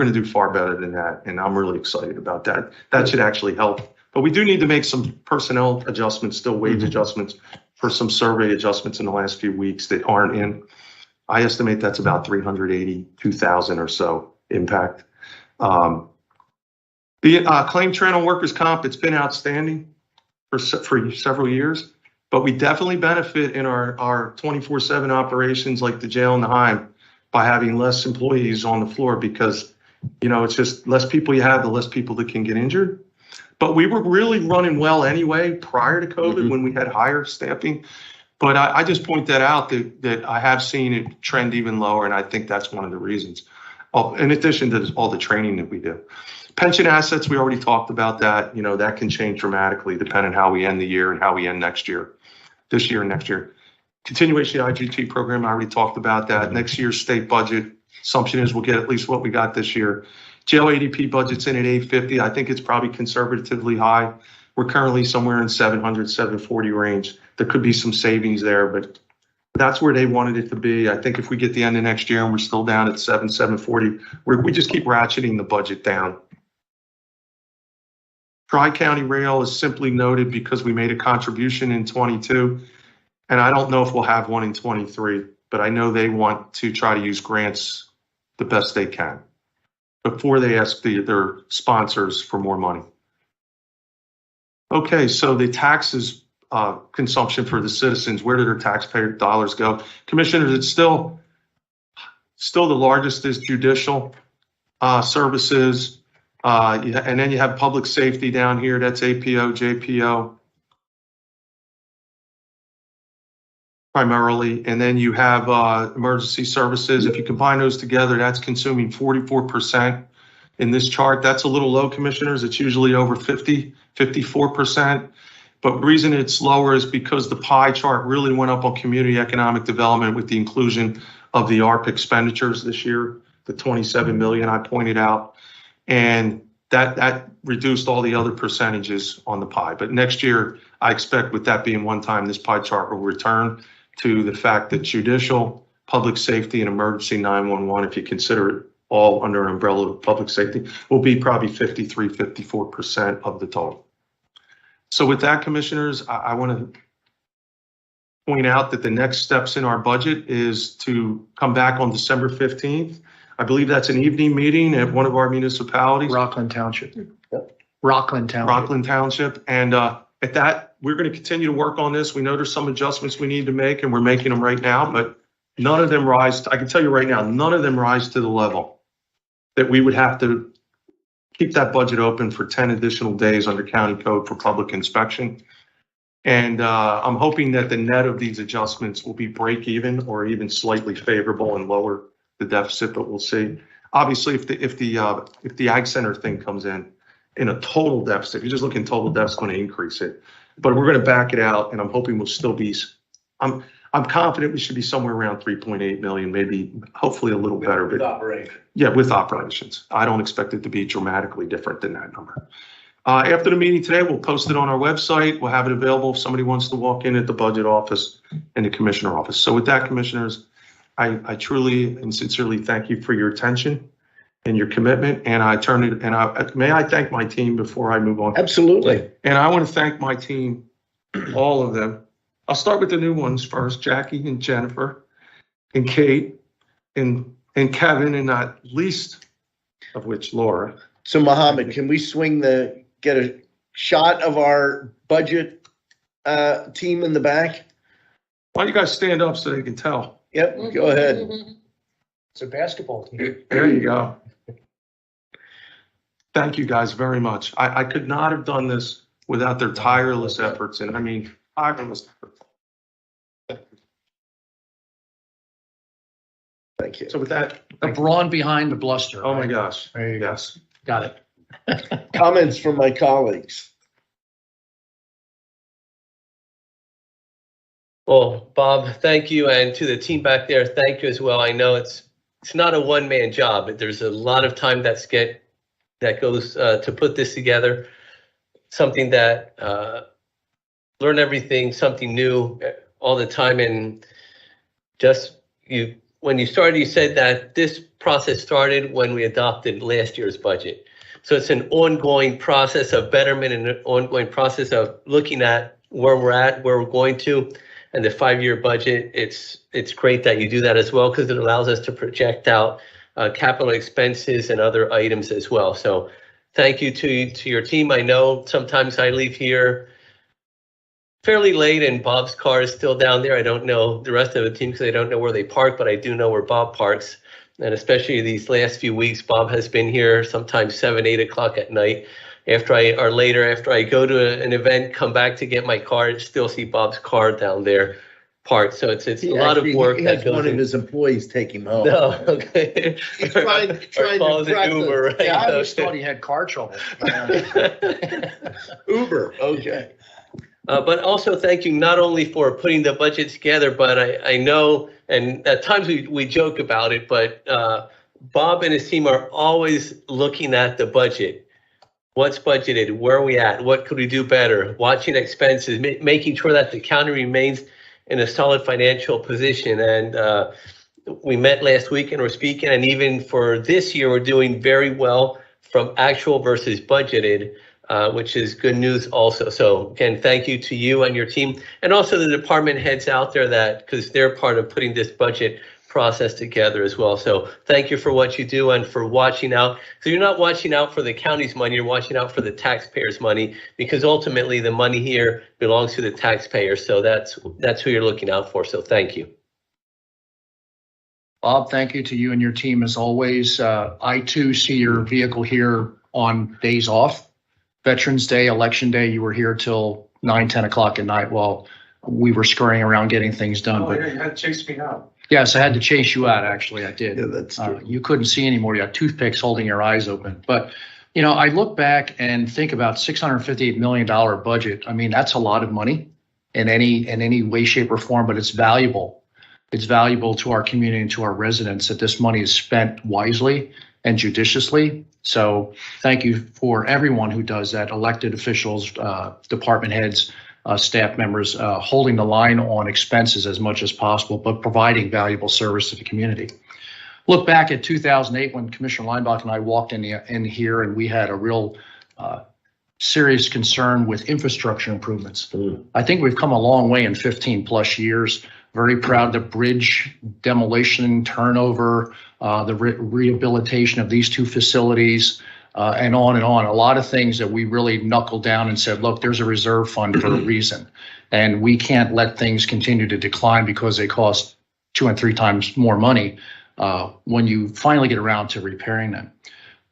to do far better than that, and I'm really excited about that. That should actually help. But we do need to make some personnel adjustments, still wage adjustments for some survey adjustments in the last few weeks that aren't in. I estimate that's about 382,000 or so impact. The claim trend on workers' comp, it's been outstanding for several years, but we definitely benefit in our 24/7 operations like the jail and the Heim by having less employees on the floor because, it's just less people you have, the less people that can get injured. But we were really running well anyway prior to COVID when we had higher staffing. But I just point that out that I have seen it trend even lower, and I think that's one of the reasons. In addition to all the training that we do. Pension assets, we already talked about that. That can change dramatically depending on how we end the year and how we end next year, this year and next year. Continuation IGT program, I already talked about that. Next year's state budget assumption is we'll get at least what we got this year. Jail ADP budget's in at 850. I think it's probably conservatively high. We're currently somewhere in 700, 740 range. There could be some savings there, but that's where they wanted it to be. I think if we get the end of next year and we're still down at 740, we just keep ratcheting the budget down. Tri-County Rail is simply noted because we made a contribution in 22, and I don't know if we'll have one in 23, but I know they want to try to use grants the best they can before they ask their sponsors for more money. Okay, so the taxes consumption for the citizens, where did their taxpayer dollars go? Commissioners, it's still the largest is judicial services. And then you have public safety down here. That's APO, JPO primarily. And then you have emergency services. If you combine those together, that's consuming 44% in this chart. That's a little low, commissioners. It's usually over 50, 54%. But the reason it's lower is because the pie chart really went up on community economic development with the inclusion of the ARP expenditures this year, the 27 million I pointed out. And that reduced all the other percentages on the pie. But next year, I expect with that being one time, this pie chart will return to the fact that judicial, public safety, and emergency 911, if you consider it all under an umbrella of public safety, will be probably 53, 54% of the total. So with that, commissioners, I want to point out that the next steps in our budget is to come back on December 15th. I believe that's an evening meeting at one of our municipalities. Rockland Township. Yep. Rockland Township. And at that, we're going to continue to work on this. We know there's some adjustments we need to make, and we're making them right now, but none of them rise. I can tell you right now, none of them rise to the level that we would have to keep that budget open for 10 additional days under county code for public inspection. And I'm hoping that the net of these adjustments will be break even or even slightly favorable and lower the deficit, but we'll see. Obviously, if the Ag Center thing comes in a total deficit, if you just look in total deficit, going to increase it. But we're going to back it out, and I'm hoping we'll still be. I'm confident we should be somewhere around 3.8 million, maybe hopefully a little better. With operation. Yeah, with operations. I don't expect it to be dramatically different than that number. After the meeting today, we'll post it on our website. We'll have it available if somebody wants to walk in at the budget office and the commissioner office. So with that, commissioners, I truly and sincerely thank you for your attention and your commitment. And may I thank my team before I move on? Absolutely. And I want to thank my team, all of them. I'll start with the new ones first, Jackie and Jennifer and Kate and Kevin, and not least of which Laura. So Mohammed, can we get a shot of our budget team in the back? Why don't you guys stand up so they can tell? Yep, go ahead. It's a basketball team. There you go. Thank you guys very much. I could not have done this without their tireless efforts. And I mean, tireless efforts. Thank you. So with that, The brawn behind the bluster. oh my right? gosh. There you go. Yes. Got it. Comments from my colleagues. Well, Bob, thank you, and to the team back there, thank you as well. I know it's not a one-man job, but there's a lot of time that goes to put this together. Something that learn everything, something new all the time, and when you started, you said that this process started when we adopted last year's budget. So it's an ongoing process of betterment and an ongoing process of looking at where we're at, where we're going to. and the 5-year budget, it's great that you do that as well, because it allows us to project out capital expenses and other items as well. So thank you to your team. I know sometimes I leave here fairly late and Bob's car is still down there. I don't know the rest of the team because I don't know where they park, but I do know where Bob parks. And especially these last few weeks, Bob has been here sometimes 7, 8 o'clock at night. After I go to an event, come back to get my car, still see Bob's car down there parked. So it's a lot of work. He has one of his employees take him home. No, okay. He's trying to calls crack an Uber, right? Yeah, I always thought he had car trouble. Uber, okay. But also thank you not only for putting the budget together, but I know, and at times we joke about it, but Bob and his team are always looking at the budget. What's budgeted? Where are we at? What could we do better? Watching expenses, making sure that the county remains in a solid financial position. And we met last week and we're speaking, and even for this year, we're doing very well from actual versus budgeted, which is good news also. So again, thank you to you and your team, and also the department heads out there because they're part of putting this budget process together as well. So thank you for what you do and for watching out. So you're not watching out for the county's money, you're watching out for the taxpayers' money, because ultimately the money here belongs to the taxpayers. So that's who you're looking out for. So thank you. Bob, thank you to you and your team as always. I too see your vehicle here on days off. Veterans Day, Election Day, you were here till 9, 10 o'clock at night while we were scurrying around getting things done. Oh, But yeah, you had to chase me out. yes, I had to chase you out, actually. I did. Yeah, that's true. You couldn't see anymore. You had toothpicks holding your eyes open. But, you know, I look back and think about $658 million budget. I mean, that's a lot of money in any way, shape, or form, but it's valuable. It's valuable to our community and to our residents that this money is spent wisely and judiciously. So thank you for everyone who does that, elected officials, department heads, staff members, holding the line on expenses as much as possible, but providing valuable service to the community. Look back at 2008 when Commissioner Leinbach and I walked in here, and we had a real serious concern with infrastructure improvements. I think we've come a long way in 15 plus years. Very proud of the bridge demolition, turnover, the rehabilitation of these two facilities, and on and on. A lot of things that we really knuckled down and said, look, there's a reserve fund for a reason. And we can't let things continue to decline because they cost 2 and 3 times more money when you finally get around to repairing them.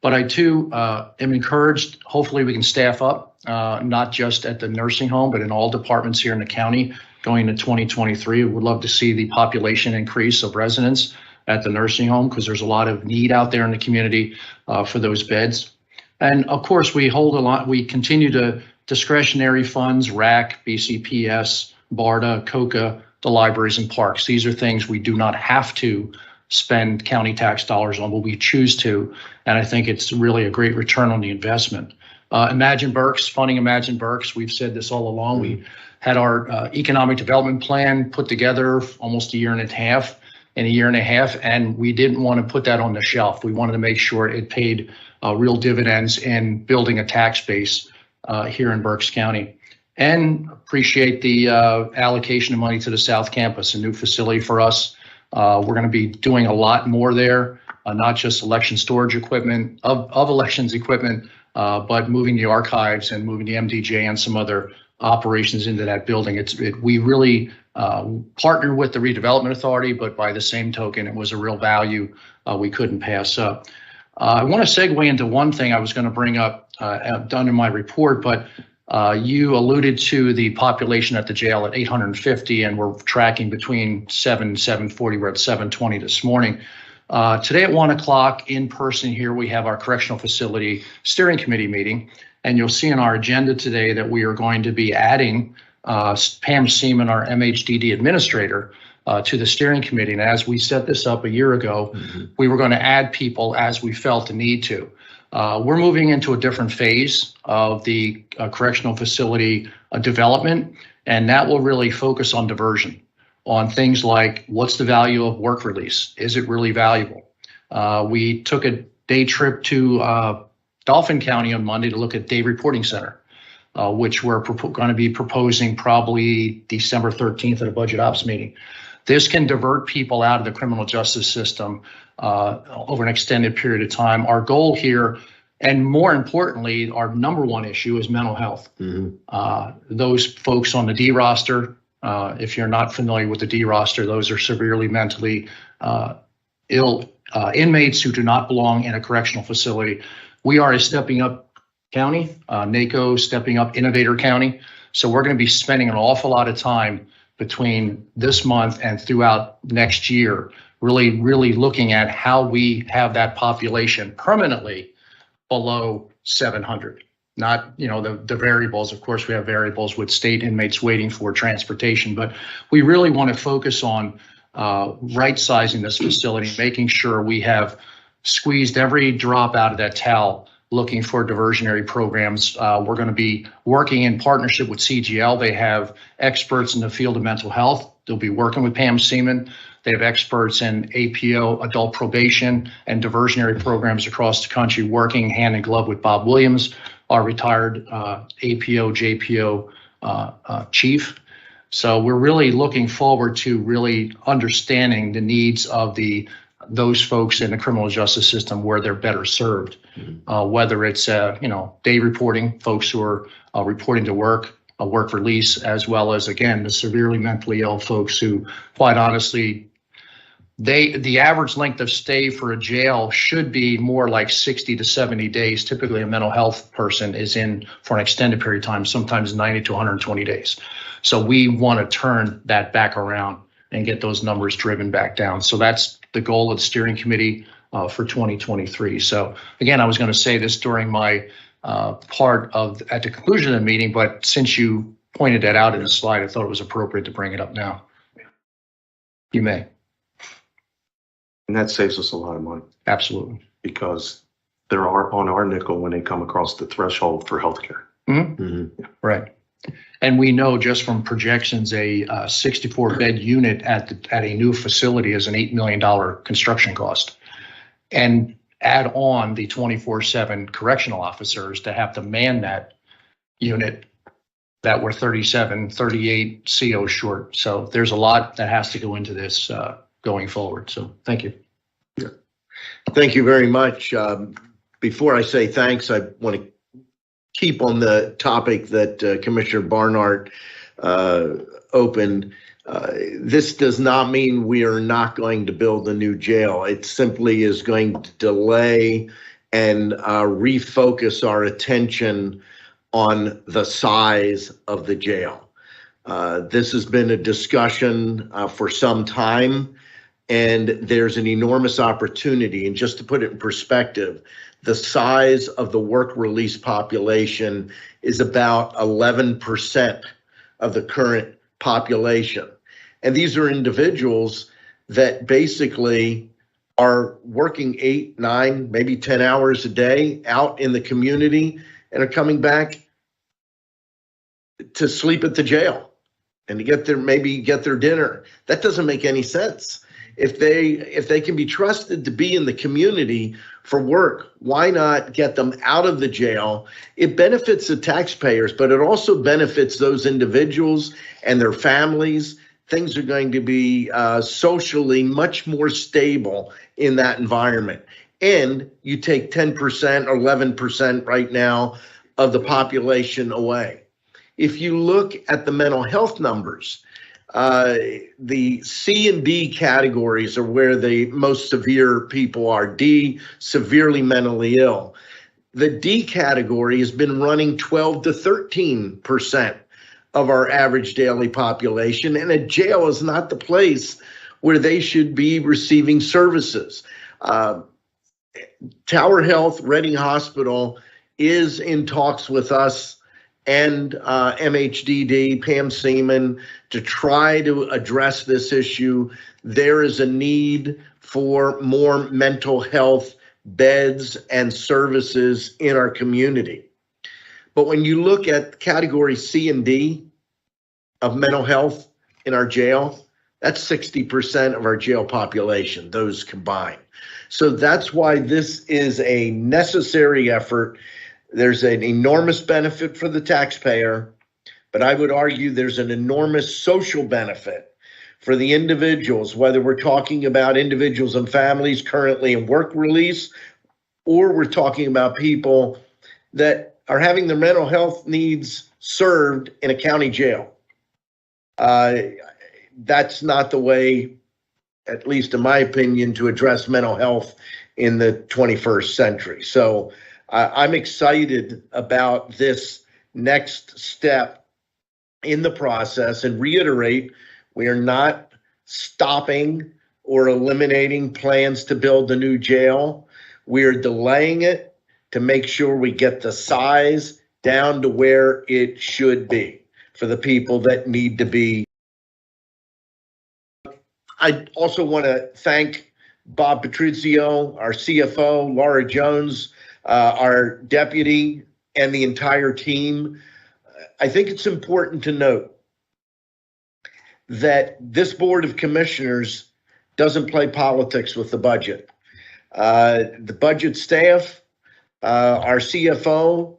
But I too am encouraged. Hopefully we can staff up, not just at the nursing home, but in all departments here in the county going into 2023. Would love to see the population increase of residents at the nursing home because there's a lot of need out there in the community for those beds. And of course, we hold a lot. We continue to discretionary funds, RAC, BCPS, BARDA, COCA, the libraries and parks. These are things we do not have to spend county tax dollars on, but we choose to. And I think it's really a great return on the investment. Imagine Berks, funding Imagine Berks. We've said this all along. We had our economic development plan put together almost a year and a half, and we didn't want to put that on the shelf. We wanted to make sure it paid real dividends in building a tax base here in Berks County. And appreciate the allocation of money to the South Campus, a new facility for us. We're going to be doing a lot more there, not just election storage equipment, of elections equipment, but moving the archives and moving the MDJ and some other operations into that building. We really partnered with the redevelopment authority, but by the same token, it was a real value we couldn't pass up. I want to segue into one thing I was going to bring up done in my report, but you alluded to the population at the jail at 850, and we're tracking between 7 and 740. We're at 720 this morning. Today at 1 o'clock in person here, we have our correctional facility steering committee meeting. And you'll see in our agenda today that we are going to be adding Pam Seaman, our MHDD administrator, to the steering committee. And as we set this up a year ago, we were going to add people as we felt the need to. We're moving into a different phase of the correctional facility development, and that will really focus on diversion, on things like what's the value of work release? Is it really valuable? We took a day trip to Dauphin County on Monday to look at Day Reporting Center. which we're going to be proposing probably December 13th at a budget ops meeting. This can divert people out of the criminal justice system over an extended period of time. Our goal here, and more importantly, our number one issue is mental health. Those folks on the D roster, if you're not familiar with the D roster, those are severely mentally ill inmates who do not belong in a correctional facility. We are a stepping up county, NACO stepping up innovator county. So we're going to be spending an awful lot of time between this month and throughout next year, really looking at how we have that population permanently below 700. Not, the variables. Of course, we have variables with state inmates waiting for transportation, but we really want to focus on right sizing this facility, making sure we have squeezed every drop out of that towel, looking for diversionary programs. We're going to be working in partnership with CGL. They have experts in the field of mental health. They'll be working with Pam Seaman. They have experts in APO, adult probation, and diversionary programs across the country, working hand in glove with Bob Williams, our retired APO, JPO chief. So we're really looking forward to really understanding the needs of those folks in the criminal justice system where they're better served, whether it's day reporting, folks who are reporting to work release, as well as, again, the severely mentally ill folks who, quite honestly, the average length of stay for a jail should be more like 60 to 70 days. Typically, a mental health person is in for an extended period of time, sometimes 90 to 120 days. So we want to turn that back around and get those numbers driven back down. So that's the goal of the steering committee for 2023. So again, I was going to say this during my part at the conclusion of the meeting, but since you pointed that out in the slide, I thought it was appropriate to bring it up now. You may. And that saves us a lot of money Absolutely. because they're on our nickel when they come across the threshold for healthcare. Right. And we know just from projections, a 64-bed unit at a new facility is an $8 million construction cost. And add on the 24/7 correctional officers to have to man that unit that we're 38 COs short. So there's a lot that has to go into this going forward. So thank you. Yeah. Thank you very much. Before I say thanks, I want to keep on the topic that Commissioner Barnard opened. This does not mean we are not going to build a new jail. It simply is going to delay and refocus our attention on the size of the jail. This has been a discussion for some time, and there's an enormous opportunity. And just to put it in perspective, the size of the work release population is about 11% of the current population. And these are individuals that basically are working 8, 9, maybe 10 hours a day out in the community and are coming back to sleep at the jail and to maybe get their dinner. That doesn't make any sense. If they can be trusted to be in the community for work, why not get them out of the jail? It benefits the taxpayers, but it also benefits those individuals and their families. Things are going to be socially much more stable in that environment. And you take 10% or 11% right now of the population away. If you look at the mental health numbers, the C and D categories are where the most severe people are. D, severely mentally ill. The D category has been running 12 to 13% of our average daily population, and a jail is not the place where they should be receiving services. Tower Health, Reading Hospital is in talks with us and MHDD, Pam Seaman, to try to address this issue. There is a need for more mental health beds and services in our community. But when you look at category C and D of mental health in our jail, that's 60% of our jail population, those combined. So that's why this is a necessary effort. There's an enormous benefit for the taxpayer, but I would argue there's an enormous social benefit for the individuals, whether we're talking about individuals and families currently in work release, or we're talking about people that are having their mental health needs served in a county jail. That's not the way, at least in my opinion, to address mental health in the 21st century. So I'm excited about this next step in the process, and reiterate, we are not stopping or eliminating plans to build a new jail. We are delaying it to make sure we get the size down to where it should be for the people that need to be. I also want to thank Bob Patrizio, our CFO, Laura Jones, our deputy, and the entire team. I think it's important to note that this Board of Commissioners doesn't play politics with the budget. The budget staff, our CFO,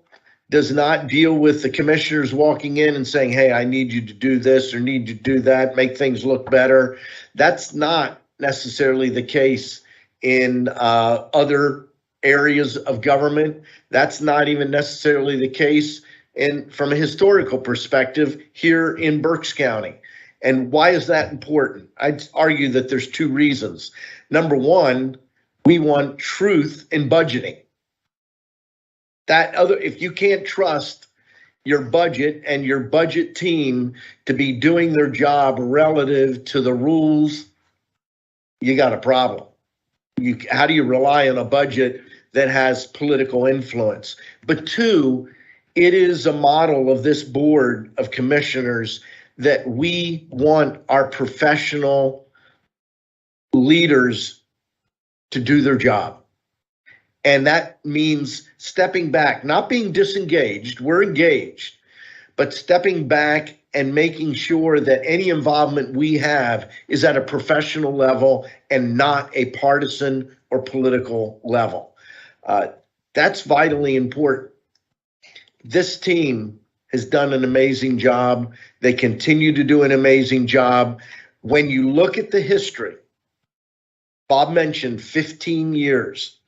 does not deal with the commissioners walking in and saying, hey, I need you to do this or need you to do that, make things look better. That's not necessarily the case in other areas of government. That's not even necessarily the case from a historical perspective here in Berks County. And why is that important? I'd argue that there's two reasons. Number one, we want truth in budgeting. If you can't trust your budget and your budget team to be doing their job relative to the rules, you got a problem. How do you rely on a budget that has political influence? But two, it is a model of this Board of Commissioners that we want our professional leaders to do their job. And that means stepping back, not being disengaged, we're engaged, but stepping back and making sure that any involvement we have is at a professional level and not a partisan or political level. That's vitally important. This team has done an amazing job. They continue to do an amazing job. When you look at the history, Bob mentioned 15 years.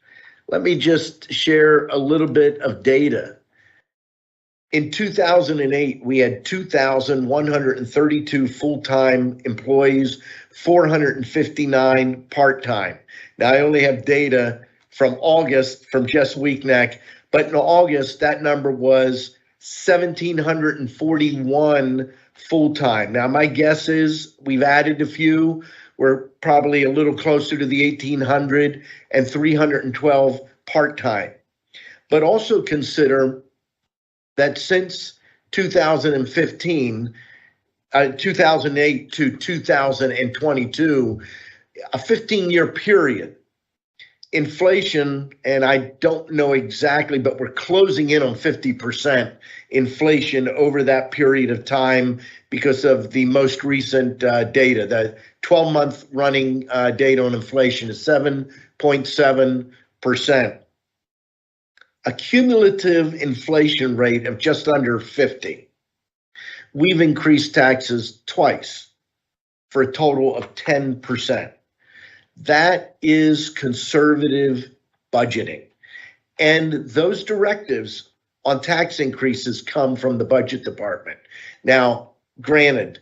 Let me just share a little bit of data. In 2008, we had 2,132 full-time employees, 459 part-time. Now, I only have data from August from Jess Weekneck, but in August, that number was 1,741 full-time. Now, my guess is we've added a few. We're probably a little closer to the 1,800 and 312 part-time. But also consider that since 2008 to 2022, a 15-year period, inflation, and I don't know exactly, but we're closing in on 50% inflation over that period of time because of the most recent data. The 12-month running data on inflation is 7.7%. A cumulative inflation rate of just under 50. We've increased taxes twice for a total of 10%. That is conservative budgeting. And those directives on tax increases come from the budget department. Now, granted,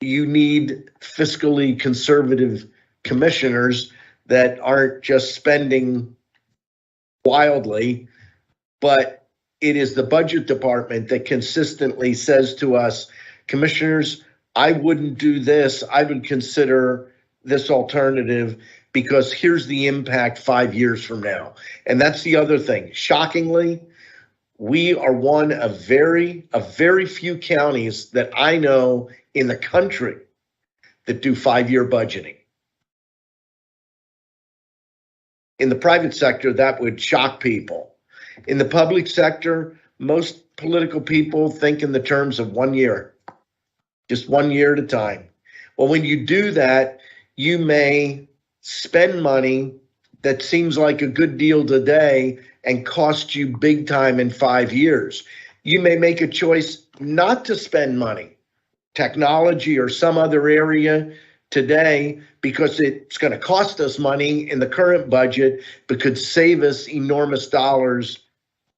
you need fiscally conservative commissioners that aren't just spending wildly, but it is the budget department that consistently says to us, commissioners, I wouldn't do this. I would consider this alternative because here's the impact 5 years from now. And that's the other thing. Shockingly, we are one of very few counties that I know in the country that do 5-year budgeting. In the private sector, that would shock people. In the public sector, most political people think in the terms of 1 year, just 1 year at a time. Well, when you do that, you may spend money that seems like a good deal today and costs you big time in 5 years. You may make a choice not to spend money, technology or some other area today, because it's going to cost us money in the current budget, but could save us enormous dollars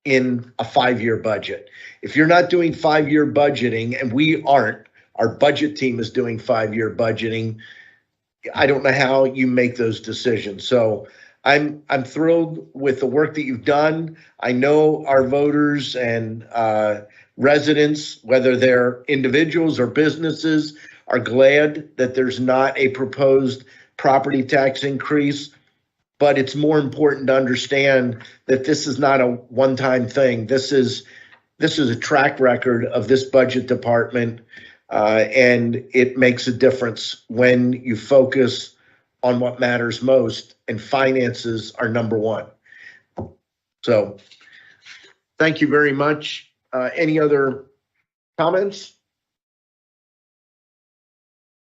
in a 5-year budget. If you're not doing 5-year budgeting, and we aren't, our budget team is doing 5-year budgeting, I don't know how you make those decisions. So I'm thrilled with the work that you've done. I know our voters and residents, whether they're individuals or businesses, are glad that there's not a proposed property tax increase. But it's more important to understand that this is not a one-time thing. This is a track record of this budget department, and it makes a difference when you focus on what matters most, and finances are number one. So thank you very much. Any other comments?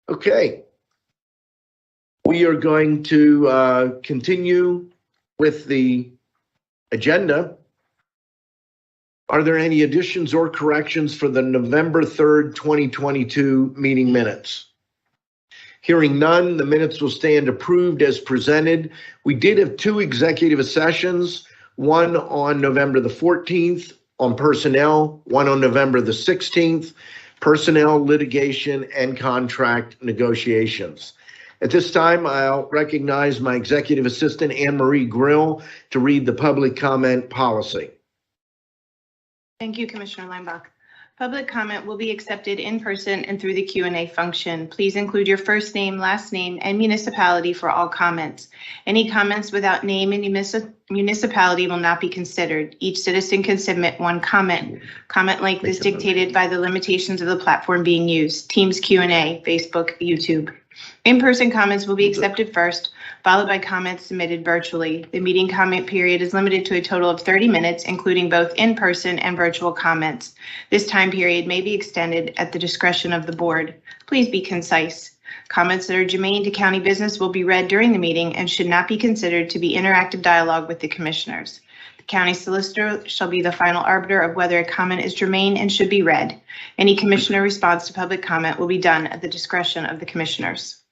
Okay. We are going to continue with the agenda. Are there any additions or corrections for the November 3rd, 2022 meeting minutes? Hearing none, the minutes will stand approved as presented. We did have 2 executive sessions, one on November the 14th on personnel, one on November the 16th, personnel, litigation, and contract negotiations. At this time, I'll recognize my executive assistant, Anne Marie Grill, to read the public comment policy. Thank you, Commissioner Leinbach. Public comment will be accepted in person and through the Q&A function. Please include your first name, last name, and municipality for all comments. Any comments without name and municipality will not be considered. Each citizen can submit one comment. Comment length is dictated by the limitations of the platform being used. Teams Q&A, Facebook, YouTube. In-person comments will be accepted first, followed by comments submitted virtually. The meeting comment period is limited to a total of 30 minutes, including both in-person and virtual comments. This time period may be extended at the discretion of the board. Please be concise. Comments that are germane to county business will be read during the meeting and should not be considered to be interactive dialogue with the commissioners. The county solicitor shall be the final arbiter of whether a comment is germane and should be read. Any commissioner response to public comment will be done at the discretion of the commissioners.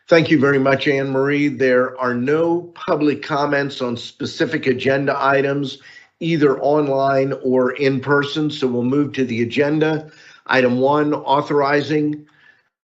Thank you very much, Anne Marie. There are no public comments on specific agenda items, either online or in person, so we'll move to the agenda. Item 1, authorizing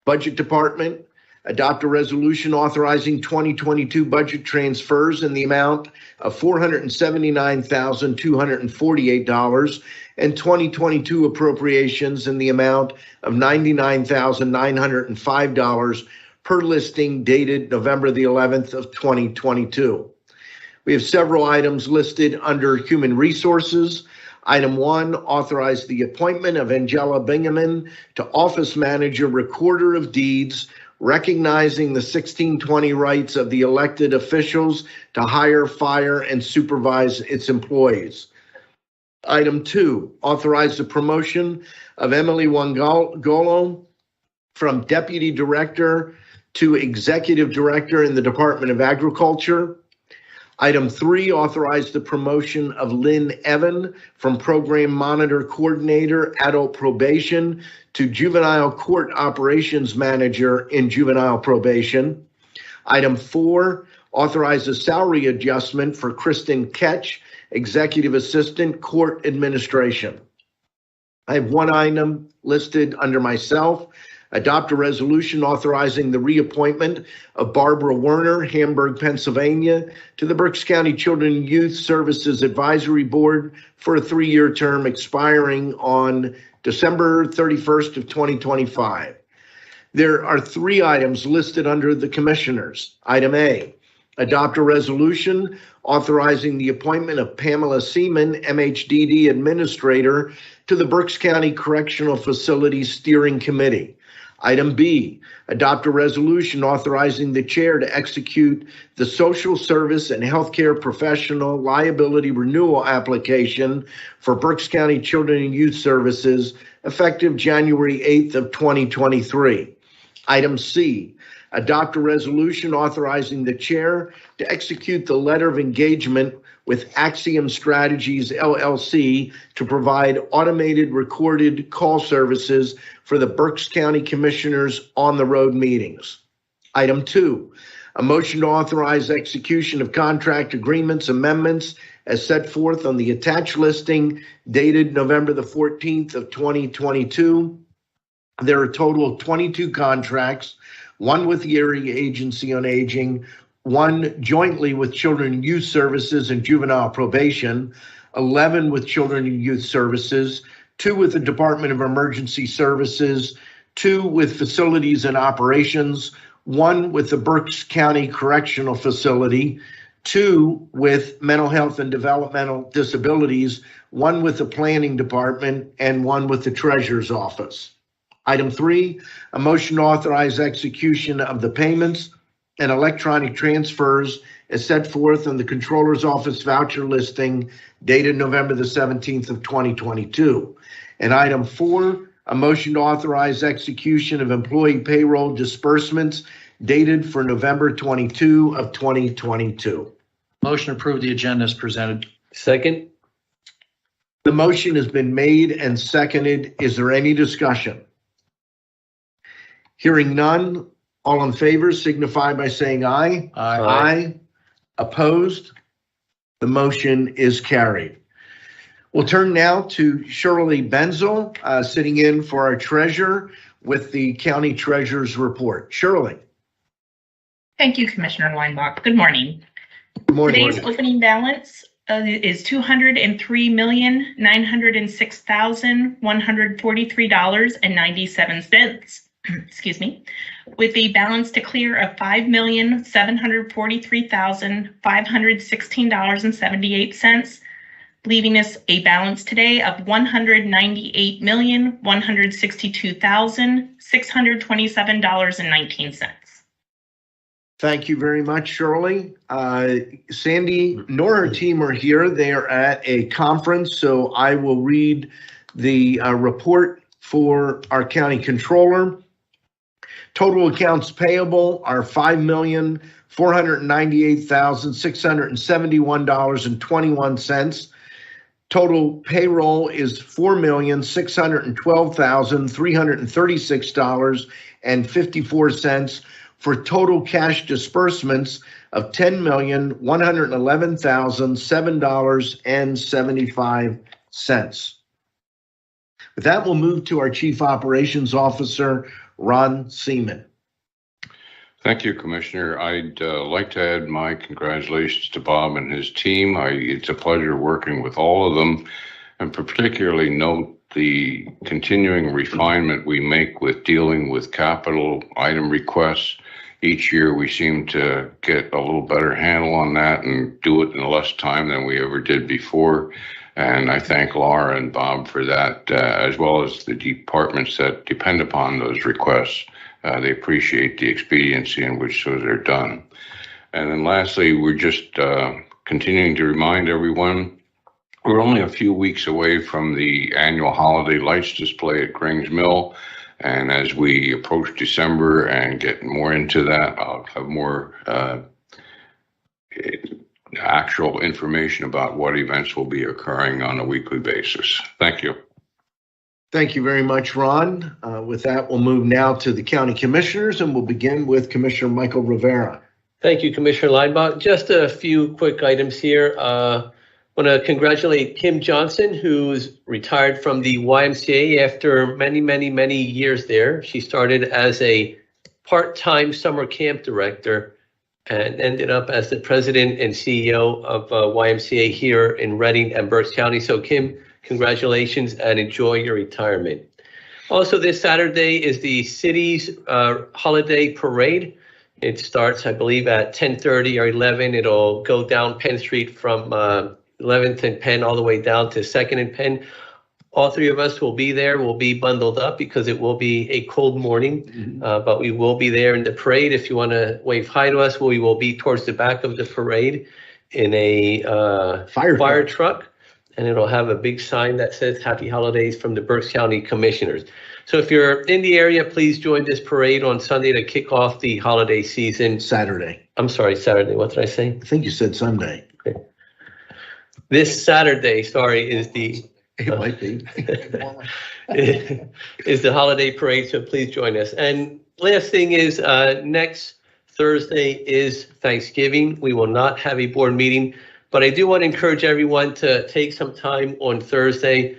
Budget Department, adopt a resolution authorizing 2022 budget transfers in the amount of $479,248 and 2022 appropriations in the amount of $99,905 per listing dated November the 11th of 2022. We have several items listed under Human Resources. Item 1, authorize the appointment of Angela Bingaman to Office Manager, Recorder of Deeds, recognizing the 1620 rights of the elected officials to hire, fire, and supervise its employees. Item 2, authorize the promotion of Emily Wangolo from Deputy Director to Executive Director in the Department of Agriculture. Item 3, authorize the promotion of Lynn Evan from Program Monitor Coordinator, Adult Probation to Juvenile Court Operations Manager in Juvenile Probation. Item 4, authorize a salary adjustment for Kristen Ketch, Executive Assistant, Court Administration. I have one item listed under myself. Adopt a resolution authorizing the reappointment of Barbara Werner, Hamburg, Pennsylvania, to the Berks County Children and Youth Services Advisory Board for a 3-year term expiring on December 31st of 2025. There are 3 items listed under the commissioners. Item A, adopt a resolution authorizing the appointment of Pamela Seaman, MHDD Administrator, to the Berks County Correctional Facilities Steering Committee. Item B, adopt a resolution authorizing the chair to execute the social service and healthcare professional liability renewal application for Berks County Children and Youth Services effective January 8th of 2023. Item C, adopt a resolution authorizing the chair to execute the letter of engagement with Axiom Strategies LLC to provide automated recorded call services for the Berks County Commissioners on the road meetings. Item 2, a motion to authorize execution of contract agreements amendments as set forth on the attached listing dated November the 14th of 2022. There are a total of 22 contracts, one with the Area Agency on Aging, one jointly with Children and Youth Services and Juvenile Probation, 11 with Children and Youth Services, 2 with the Department of Emergency Services, 2 with Facilities and Operations, 1 with the Berks County Correctional Facility, 2 with Mental Health and Developmental Disabilities, 1 with the Planning Department, and 1 with the Treasurer's Office. Item 3, a motion to authorize execution of the payments and electronic transfers as set forth in the Controller's Office voucher listing dated November the 17th of 2022. And item 4, a motion to authorize execution of employee payroll disbursements dated for November 22 of 2022. Motion to approve the agenda is presented. Second? The motion has been made and seconded. Is there any discussion? Hearing none, all in favor signify by saying aye. Aye. Aye. Opposed? The motion is carried. We'll turn now to Shirley Benzel, sitting in for our treasurer with the county treasurer's report. Shirley. Thank you, Commissioner Weinbach. Good morning. Good morning. Today's opening balance is $203,906,143.97. Excuse me, with a balance to clear of $5,743,516.78, leaving us a balance today of $198,162,627.19. Thank you very much, Shirley. Sandy nor her team are here. They are at a conference, so I will read the report for our county controller. Total accounts payable are $5,498,671.21. Total payroll is $4,612,336.54 for total cash disbursements of $10,111,007.75. With that, we'll move to our Chief Operations Officer, Ron Seaman. Thank you, Commissioner. I'd like to add my congratulations to Bob and his team. It's a pleasure working with all of them, and particularly note the continuing refinement we make with dealing with capital item requests. Each year we seem to get a little better handle on that and do it in less time than we ever did before. And I thank Laura and Bob for that, as well as the departments that depend upon those requests. They appreciate the expediency in which those are done. And then lastly, we're just continuing to remind everyone, we're only a few weeks away from the annual holiday lights display at Grings Mill. And as we approach December and get more into that, I'll have more actual information about what events will be occurring on a weekly basis. Thank you. Thank you very much, Ron. With that, we'll move now to the county commissioners, and we'll begin with Commissioner Michael Rivera. Thank you, Commissioner Leinbach. Just a few quick items here. I want to congratulate Kim Johnson, who's retired from the YMCA after many years there. She started as a part-time summer camp director and ended up as the president and CEO of YMCA here in Reading and Berks County. So Kim, congratulations and enjoy your retirement. Also, this Saturday is the city's holiday parade. It starts, I believe, at 10:30 or 11. It'll go down Penn Street from 11th and Penn all the way down to 2nd and Penn. All three of us will be there. We'll be bundled up because it will be a cold morning, but we will be there in the parade. If you want to wave hi to us, we will be towards the back of the parade in a fire truck. and it'll have a big sign that says Happy Holidays from the Berks County Commissioners. So if you're in the area, please join this parade on Sunday to kick off the holiday season. Saturday. I'm sorry, Saturday. What did I say? I think you said Sunday. This Saturday, sorry, is the It might be. is the holiday parade, so please join us. And last thing is, next Thursday is Thanksgiving. We will not have a board meeting, but I do want to encourage everyone to take some time on Thursday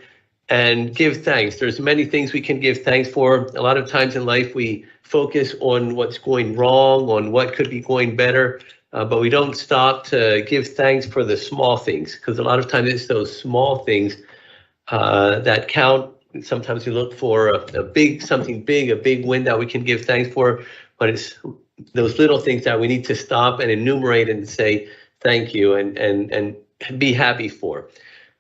and give thanks. There's many things we can give thanks for. A lot of times in life, we focus on what's going wrong, on what could be going better, but we don't stop to give thanks for the small things, because a lot of times it's those small things that count. Sometimes we look for a big win that we can give thanks for, but it's those little things that we need to stop and enumerate and say thank you and be happy for.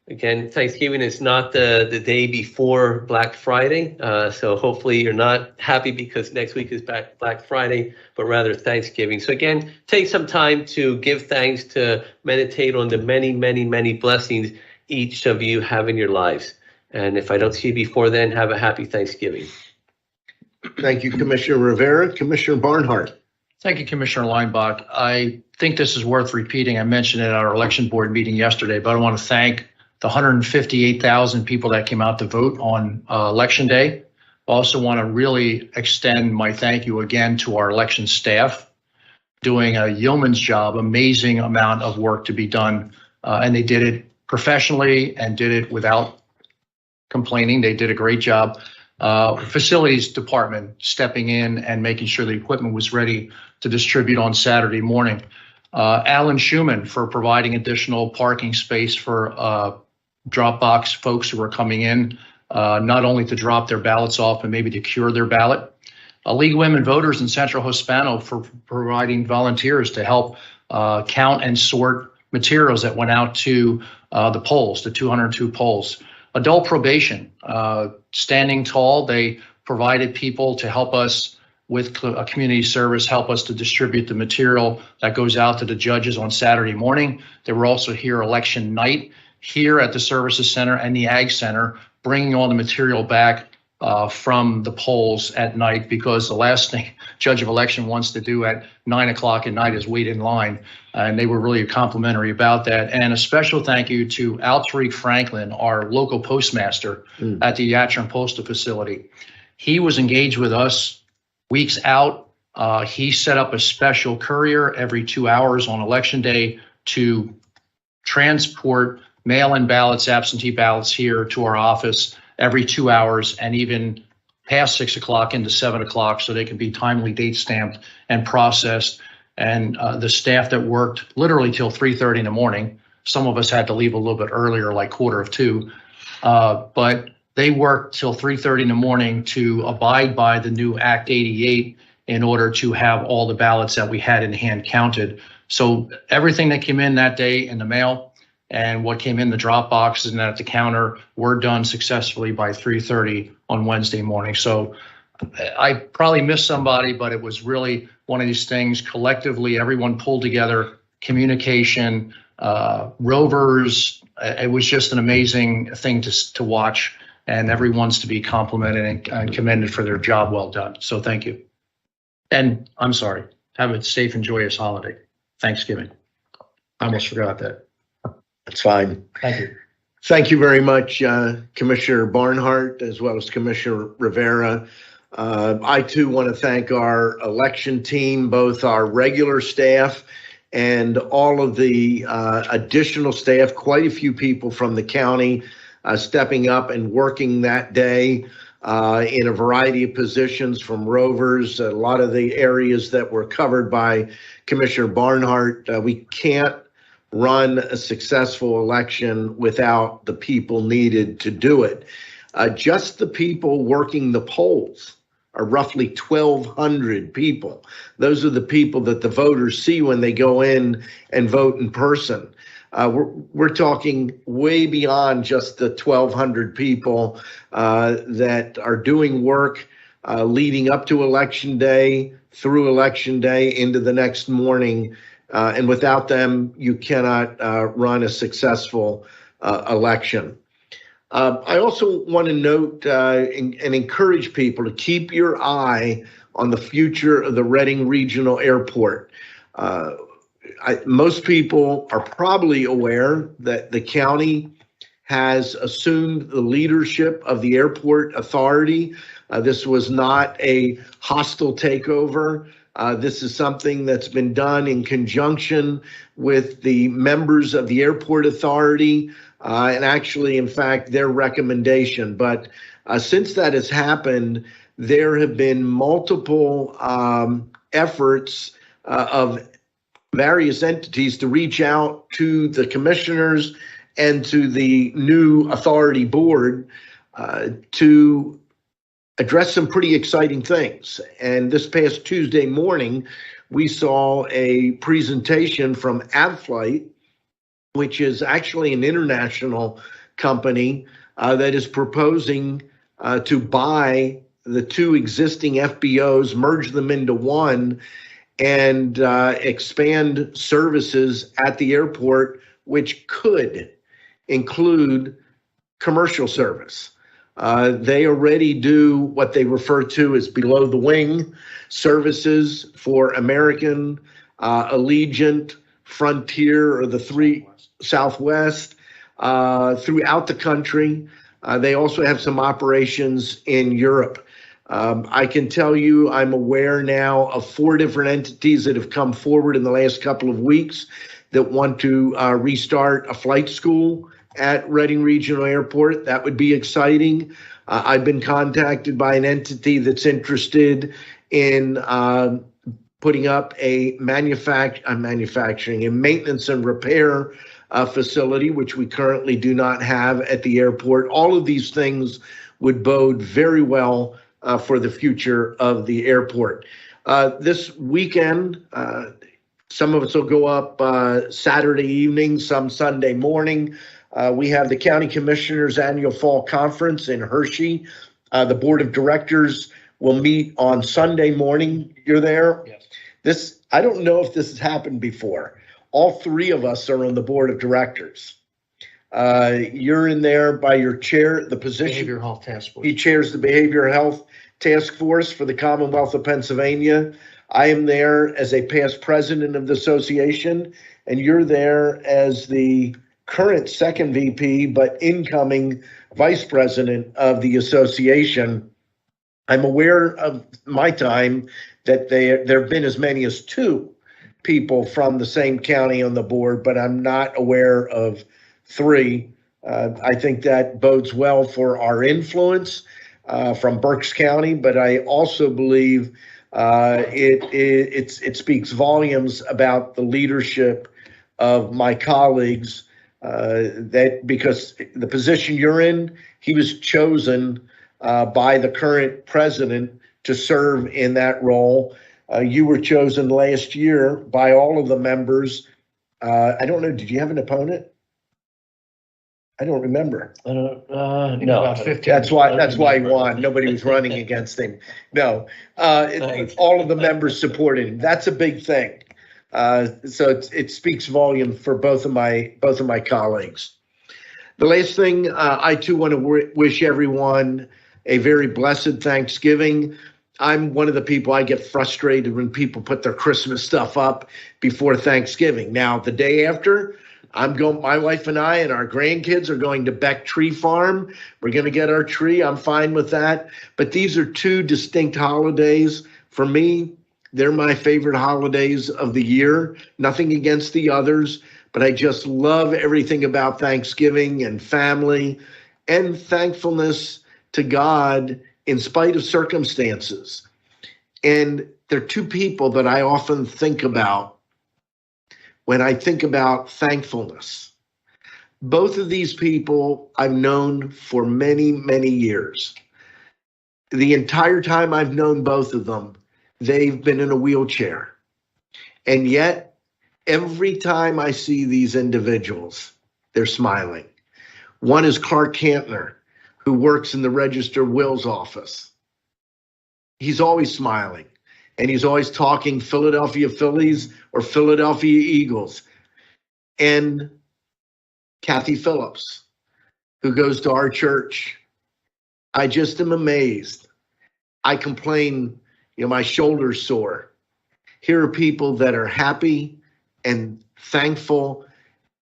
Again, Thanksgiving is not the day before Black Friday, so hopefully you're not happy because next week is Black Friday, but rather Thanksgiving. So again, take some time to give thanks, to meditate on the many, many, many blessings each of you have in your lives. And if I don't see you before then, have a happy Thanksgiving. Thank you, Commissioner Rivera. Commissioner Barnhart. Thank you, Commissioner Leinbach. I think this is worth repeating. I mentioned it at our election board meeting yesterday, but I want to thank the 158,000 people that came out to vote on Election Day. I also want to really extend my thank you again to our election staff, doing a yeoman's job, amazing amount of work to be done, and they did it professionally and did it without complaining. They did a great job. Facilities department stepping in and making sure the equipment was ready to distribute on Saturday morning. Alan Schuman for providing additional parking space for Dropbox folks who are coming in, not only to drop their ballots off, but maybe to cure their ballot. League of Women Voters in Central Hispano for providing volunteers to help count and sort materials that went out to the polls, the 202 polls. Adult probation, standing tall. They provided people to help us with a community service, help us to distribute the material that goes out to the judges on Saturday morning. They were also here election night, here at the Services Center and the Ag Center, bringing all the material back from the polls at night, because the last thing judge of election wants to do at 9 o'clock at night is wait in line. And they were really complimentary about that. And a special thank you to Al Tariq Franklin, our local postmaster at the Yatron Postal Facility. He was engaged with us weeks out. He set up a special courier every 2 hours on Election Day to transport mail-in ballots, absentee ballots here to our office every 2 hours, and even past 6 o'clock into 7 o'clock, so they can be timely date stamped and processed. And the staff that worked literally till 3:30 in the morning, some of us had to leave a little bit earlier, like 1:45, but they worked till 3:30 in the morning to abide by the new Act 88 in order to have all the ballots that we had in hand counted. So everything that came in that day in the mail and what came in the drop boxes and at the counter were done successfully by 3:30 on Wednesday morning. So I probably missed somebody, but it was really one of these things. Collectively, everyone pulled together, communication, rovers. It was just an amazing thing to watch, and everyone's to be complimented and commended for their job well done. So thank you. And I'm sorry, have a safe and joyous holiday, Thanksgiving. I almost forgot that. That's fine. Thank you. Thank you very much, Commissioner Barnhart, as well as Commissioner Rivera. I too want to thank our election team, both our regular staff and all of the additional staff, quite a few people from the county stepping up and working that day in a variety of positions, from rovers, a lot of the areas that were covered by Commissioner Barnhart. We can't run a successful election without the people needed to do it. Just the people working the polls are roughly 1,200 people. Those are the people that the voters see when they go in and vote in person. We're talking way beyond just the 1,200 people that are doing work leading up to Election Day, through Election Day, into the next morning. And without them, you cannot run a successful election. I also want to note and encourage people to keep your eye on the future of the Reading Regional Airport. Most people are probably aware that the county has assumed the leadership of the airport authority. This was not a hostile takeover. This is something that's been done in conjunction with the members of the airport authority, and actually, in fact, their recommendation. But since that has happened, there have been multiple efforts of various entities to reach out to the commissioners and to the new authority board to address some pretty exciting things. And this past Tuesday morning, we saw a presentation from Avflight, which is actually an international company that is proposing to buy the two existing FBOs, merge them into one, and expand services at the airport, which could include commercial service. They already do what they refer to as below the wing services for American, Allegiant, Frontier, or the three Southwest throughout the country. They also have some operations in Europe. I can tell you I'm aware now of 4 different entities that have come forward in the last couple of weeks that want to restart a flight school at Reading Regional Airport. That would be exciting. I've been contacted by an entity that's interested in putting up a manufacturing and maintenance and repair facility, which we currently do not have at the airport. All of these things would bode very well for the future of the airport. This weekend, some of us will go up Saturday evening, some Sunday morning. We have the County Commissioners Annual Fall Conference in Hershey. The Board of Directors will meet on Sunday morning. You're there? Yes. I don't know if this has happened before. All 3 of us are on the Board of Directors. You're in there by your chair, the position. Behavioral Health Task Force. He chairs the Behavioral Health Task Force for the Commonwealth of Pennsylvania. I am there as a past president of the association, and you're there as the current second VP, but incoming vice president of the association. I'm aware of my time that there have been as many as 2 people from the same county on the board, but I'm not aware of 3. I think that bodes well for our influence from Berks County, but I also believe it speaks volumes about the leadership of my colleagues, that because the position you're in, he was chosen by the current president to serve in that role. You were chosen last year by all of the members. I don't know, did you have an opponent? I don't remember. No. About 15. That's why he won. Nobody was running against him. No, all of the members supported him. That's a big thing. So it speaks volume for both of my colleagues. The last thing, I too want to wish everyone a very blessed Thanksgiving. I'm one of the people, I get frustrated when people put their Christmas stuff up before Thanksgiving. Now, the day after, my wife and I and our grandkids are going to Beck Tree Farm. We're going to get our tree. I'm fine with that. But these are 2 distinct holidays. For me, they're my favorite holidays of the year. Nothing against the others, but I just love everything about Thanksgiving and family and thankfulness to God in spite of circumstances. And there are 2 people that I often think about when I think about thankfulness. Both of these people I've known for many, many years. The entire time I've known both of them, they've been in a wheelchair. And yet, every time I see these individuals, they're smiling. One is Clark Cantner, who works in the Register of Wills office. He's always smiling. And he's always talking Philadelphia Phillies or Philadelphia Eagles. And Kathy Phillips, who goes to our church. I just am amazed. I complain, my shoulder's sore. Here are people that are happy and thankful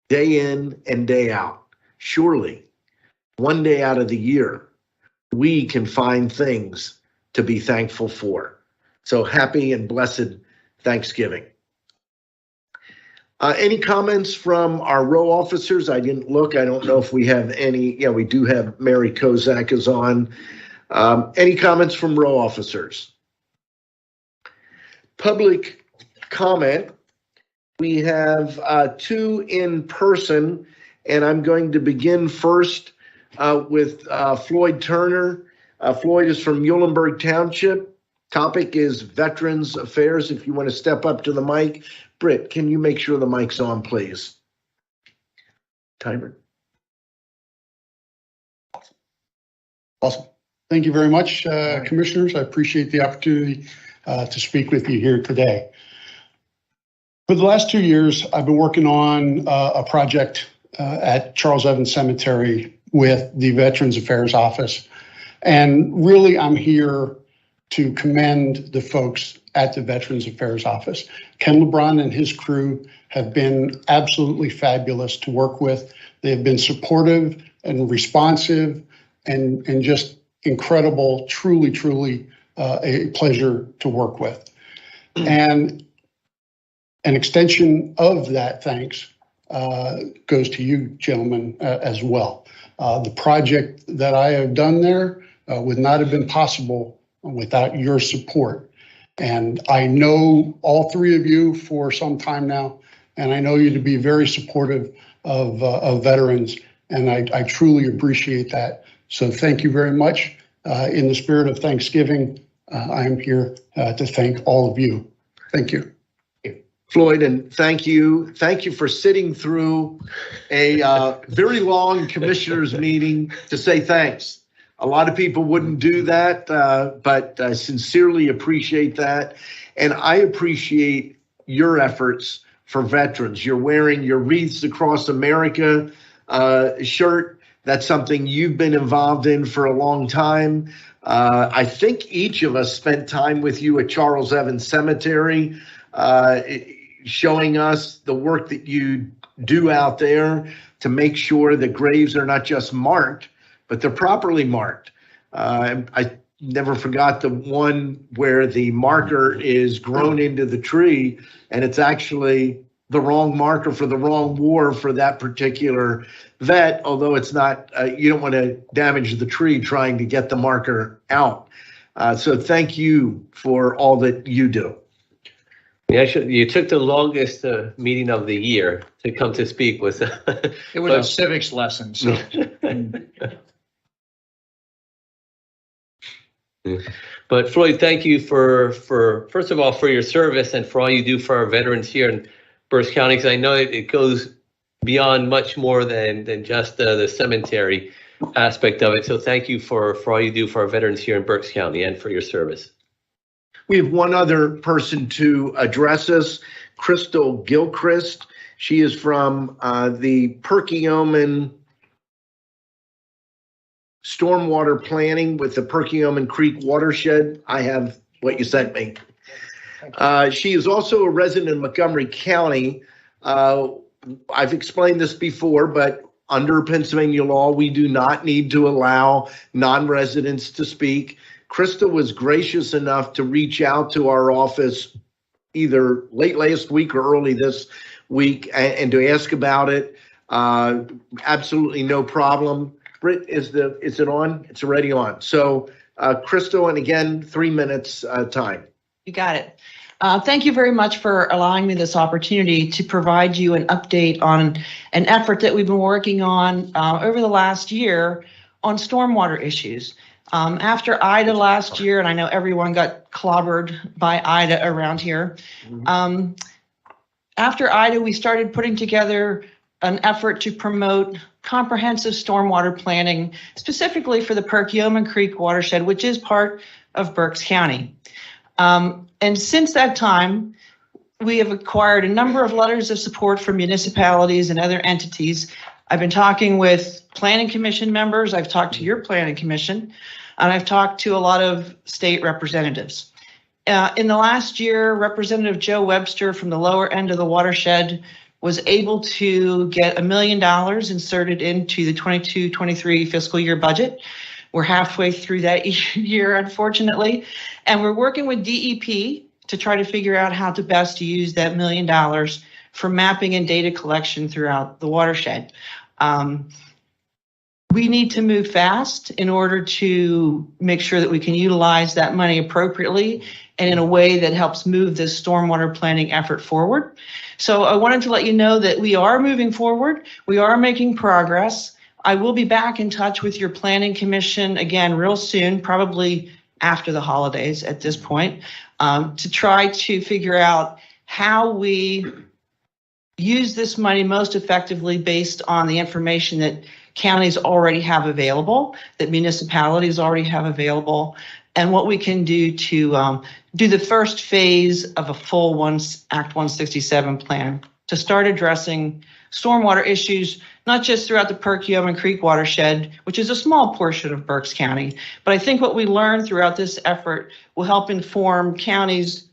day in and day out. Surely, one day out of the year, we can find things to be thankful for. So happy and blessed Thanksgiving. Any comments from our row officers? I didn't look. I don't know if we have any. Yeah, we do have Mary Kozak is on. Any comments from row officers? Public comment. We have two in person, and I'm going to begin first with Floyd Turner. Floyd is from Muhlenberg Township. Topic is Veterans Affairs. If you want to step up to the mic. Britt, can you make sure the mic's on, please? Timer. Awesome. Thank you very much, Commissioners. I appreciate the opportunity to speak with you here today. For the last 2 years, I've been working on a project at Charles Evans Cemetery with the Veterans Affairs Office. And really, I'm here to commend the folks at the Veterans Affairs Office. Ken LeBron and his crew have been absolutely fabulous to work with. They have been supportive and responsive and just incredible, truly a pleasure to work with. And an extension of that thanks goes to you, gentlemen, as well. The project that I have done there would not have been possible without your support. And I know all three of you for some time now, and I know you to be very supportive of veterans, and I truly appreciate that. So thank you very much. In the spirit of Thanksgiving, I am here to thank all of you. Thank you. Floyd, and thank you. Thank you for sitting through a very long commissioners meeting to say thanks. A lot of people wouldn't do that, but I sincerely appreciate that. And I appreciate your efforts for veterans. You're wearing your Wreaths Across America shirt. That's something you've been involved in for a long time. I think each of us spent time with you at Charles Evans Cemetery, showing us the work that you do out there to make sure that graves are not just marked, but they're properly marked. I never forgot the one where the marker is grown into the tree and it's actually the wrong marker for the wrong war for that particular vet, although it's not, you don't want to damage the tree trying to get the marker out. So thank you for all that you do. Yeah, you took the longest meeting of the year to come to speak with. It was a civics lesson, so. But Floyd, thank you for first of all, for your service and for all you do for our veterans here in Berks County, because I know it goes beyond much more than just the cemetery aspect of it. So thank you for all you do for our veterans here in Berks County and for your service. We have one other person to address us, Crystal Gilchrist. She is from the Perkiomen Stormwater Planning with the Perkiomen Creek Watershed. I have what you sent me. She is also a resident of Montgomery County. I've explained this before, but under Pennsylvania law, we do not need to allow non-residents to speak. Krista was gracious enough to reach out to our office either late last week or early this week and to ask about it. Absolutely no problem. Britt, is it on? It's already on. So Crystal, and again, 3 minutes time. You got it. Thank you very much for allowing me this opportunity to provide you an update on an effort that we've been working on over the last year on stormwater issues. After Ida last year, and I know everyone got clobbered by Ida around here. After Ida, we started putting together an effort to promote comprehensive stormwater planning, specifically for the Perkiomen Creek watershed, which is part of Berks County. And since that time, we have acquired a number of letters of support from municipalities and other entities I've been talking with planning commission members. I've talked to your planning commission, and I've talked to a lot of state representatives. In the last year, Representative Joe Webster from the lower end of the watershed was able to get $1 million inserted into the 22-23 fiscal year budget. We're halfway through that year, unfortunately, and we're working with DEP to try to figure out how to best use that $1 million for mapping and data collection throughout the watershed. We need to move fast in order to make sure that we can utilize that money appropriately and in a way that helps move this stormwater planning effort forward. So I wanted to let you know that we are moving forward. We are making progress. I will be back in touch with your planning commission again real soon, probably after the holidays at this point, to try to figure out how we use this money most effectively based on the information that counties already have available, that municipalities already have available, and what we can do to do the first phase of a full Act 167 plan to start addressing stormwater issues, not just throughout the Perkiomen Creek watershed, which is a small portion of Berks County, but I think what we learn throughout this effort will help inform counties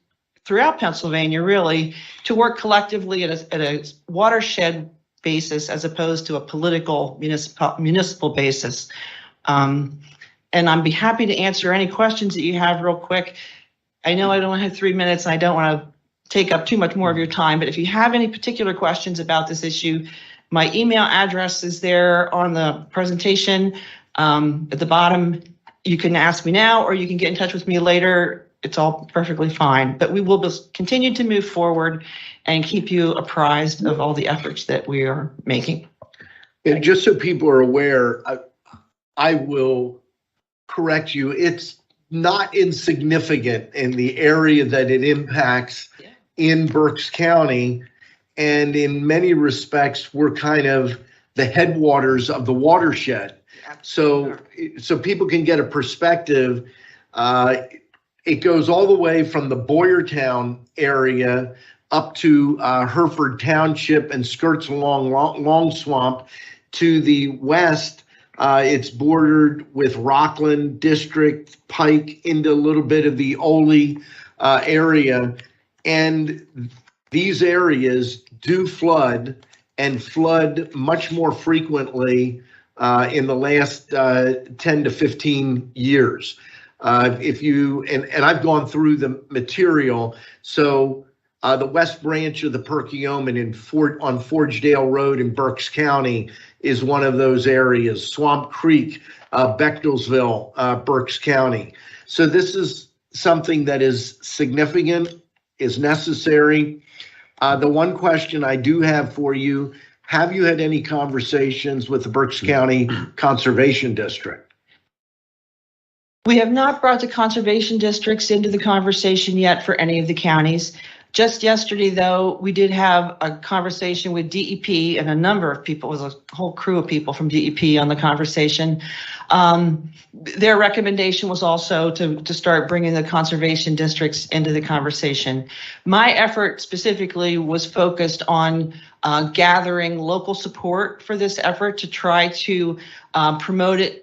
throughout Pennsylvania, really, to work collectively at a watershed basis as opposed to a political municipal basis. And I'd be happy to answer any questions that you have real quick. I know I don't have 3 minutes. I don't want to take up too much more of your time, but if you have any particular questions about this issue, my email address is there on the presentation at the bottom. You can ask me now, or you can get in touch with me later. It's all perfectly fine, but we will just continue to move forward and keep you apprised of all the efforts that we are making. And just so people are aware, I will correct you. It's not insignificant in the area that it impacts in Berks County. And in many respects, we're kind of the headwaters of the watershed. So people can get a perspective. It goes all the way from the Boyertown area up to Hereford Township and skirts along Long Swamp. To the west, it's bordered with Rockland District, Pike, into a little bit of the Ole area. And these areas do flood, and flood much more frequently in the last 10 to 15 years. If you, and I've gone through the material, so the west branch of the Perkiomen on Forgedale Road in Berks County is one of those areas. Swamp Creek, Bechtelsville, Berks County. So this is something that is significant, is necessary. The one question I do have for you, have you had any conversations with the Berks County Conservation District? We have not brought the conservation districts into the conversation yet for any of the counties. Just yesterday, though, we did have a conversation with DEP, and a number of people, it was a whole crew of people from DEP on the conversation. Their recommendation was also to start bringing the conservation districts into the conversation. My effort specifically was focused on gathering local support for this effort to try to promote it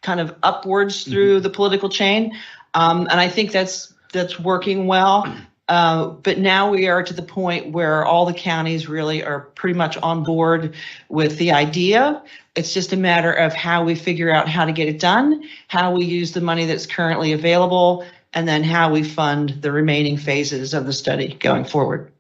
kind of upwards through the political chain. And I think that's working well. But now we are to the point where all the counties really are pretty much on board with the idea. It's just a matter of how we figure out how to get it done, how we use the money that's currently available, and then how we fund the remaining phases of the study going forward.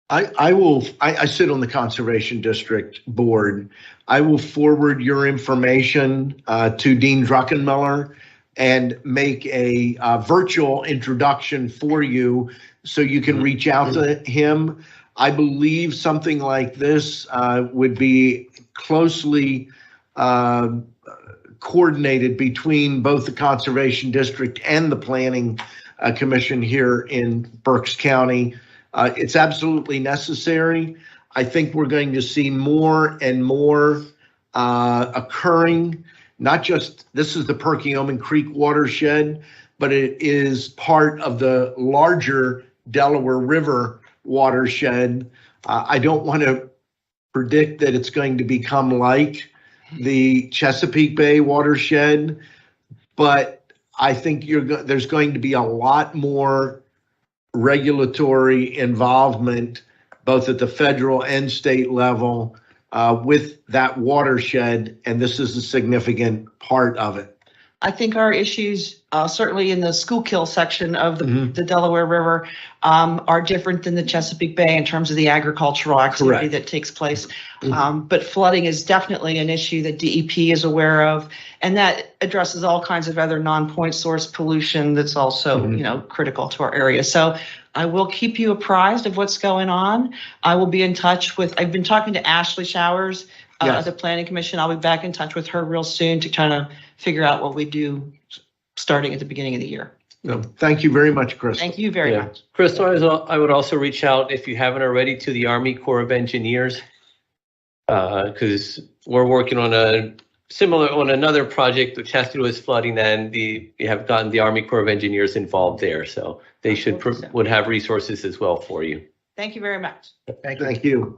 I sit on the Conservation District Board. I will forward your information to Dean Druckenmiller and make a virtual introduction for you so you can reach out to him. I believe something like this would be closely coordinated between both the Conservation District and the Planning Commission here in Berks County. It's absolutely necessary. I think we're going to see more and more occurring. Not just, this is the Perkiomen Creek watershed, but it is part of the larger Delaware River watershed. I don't want to predict that it's going to become like the Chesapeake Bay watershed, but I think there's going to be a lot more regulatory involvement, both at the federal and state level, with that watershed, and this is a significant part of it. I think our issues, certainly in the Schuylkill section of the Delaware River, are different than the Chesapeake Bay in terms of the agricultural activity Correct. that takes place. But flooding is definitely an issue that DEP is aware of, and that addresses all kinds of other non-point source pollution that's also, critical to our area. So I will keep you apprised of what's going on. I will be in touch with, I've been talking to Ashley Showers, Yes. at the Planning Commission. I'll be back in touch with her real soon to kind of figure out what we do starting at the beginning of the year. No, thank you very much, Chris. Thank you very much. Crystal, I would also reach out, if you haven't already, to the Army Corps of Engineers, because we're working on another project which has to do with flooding, and we have gotten the Army Corps of Engineers involved there, so they would have resources as well for you. Thank you very much. Thank you.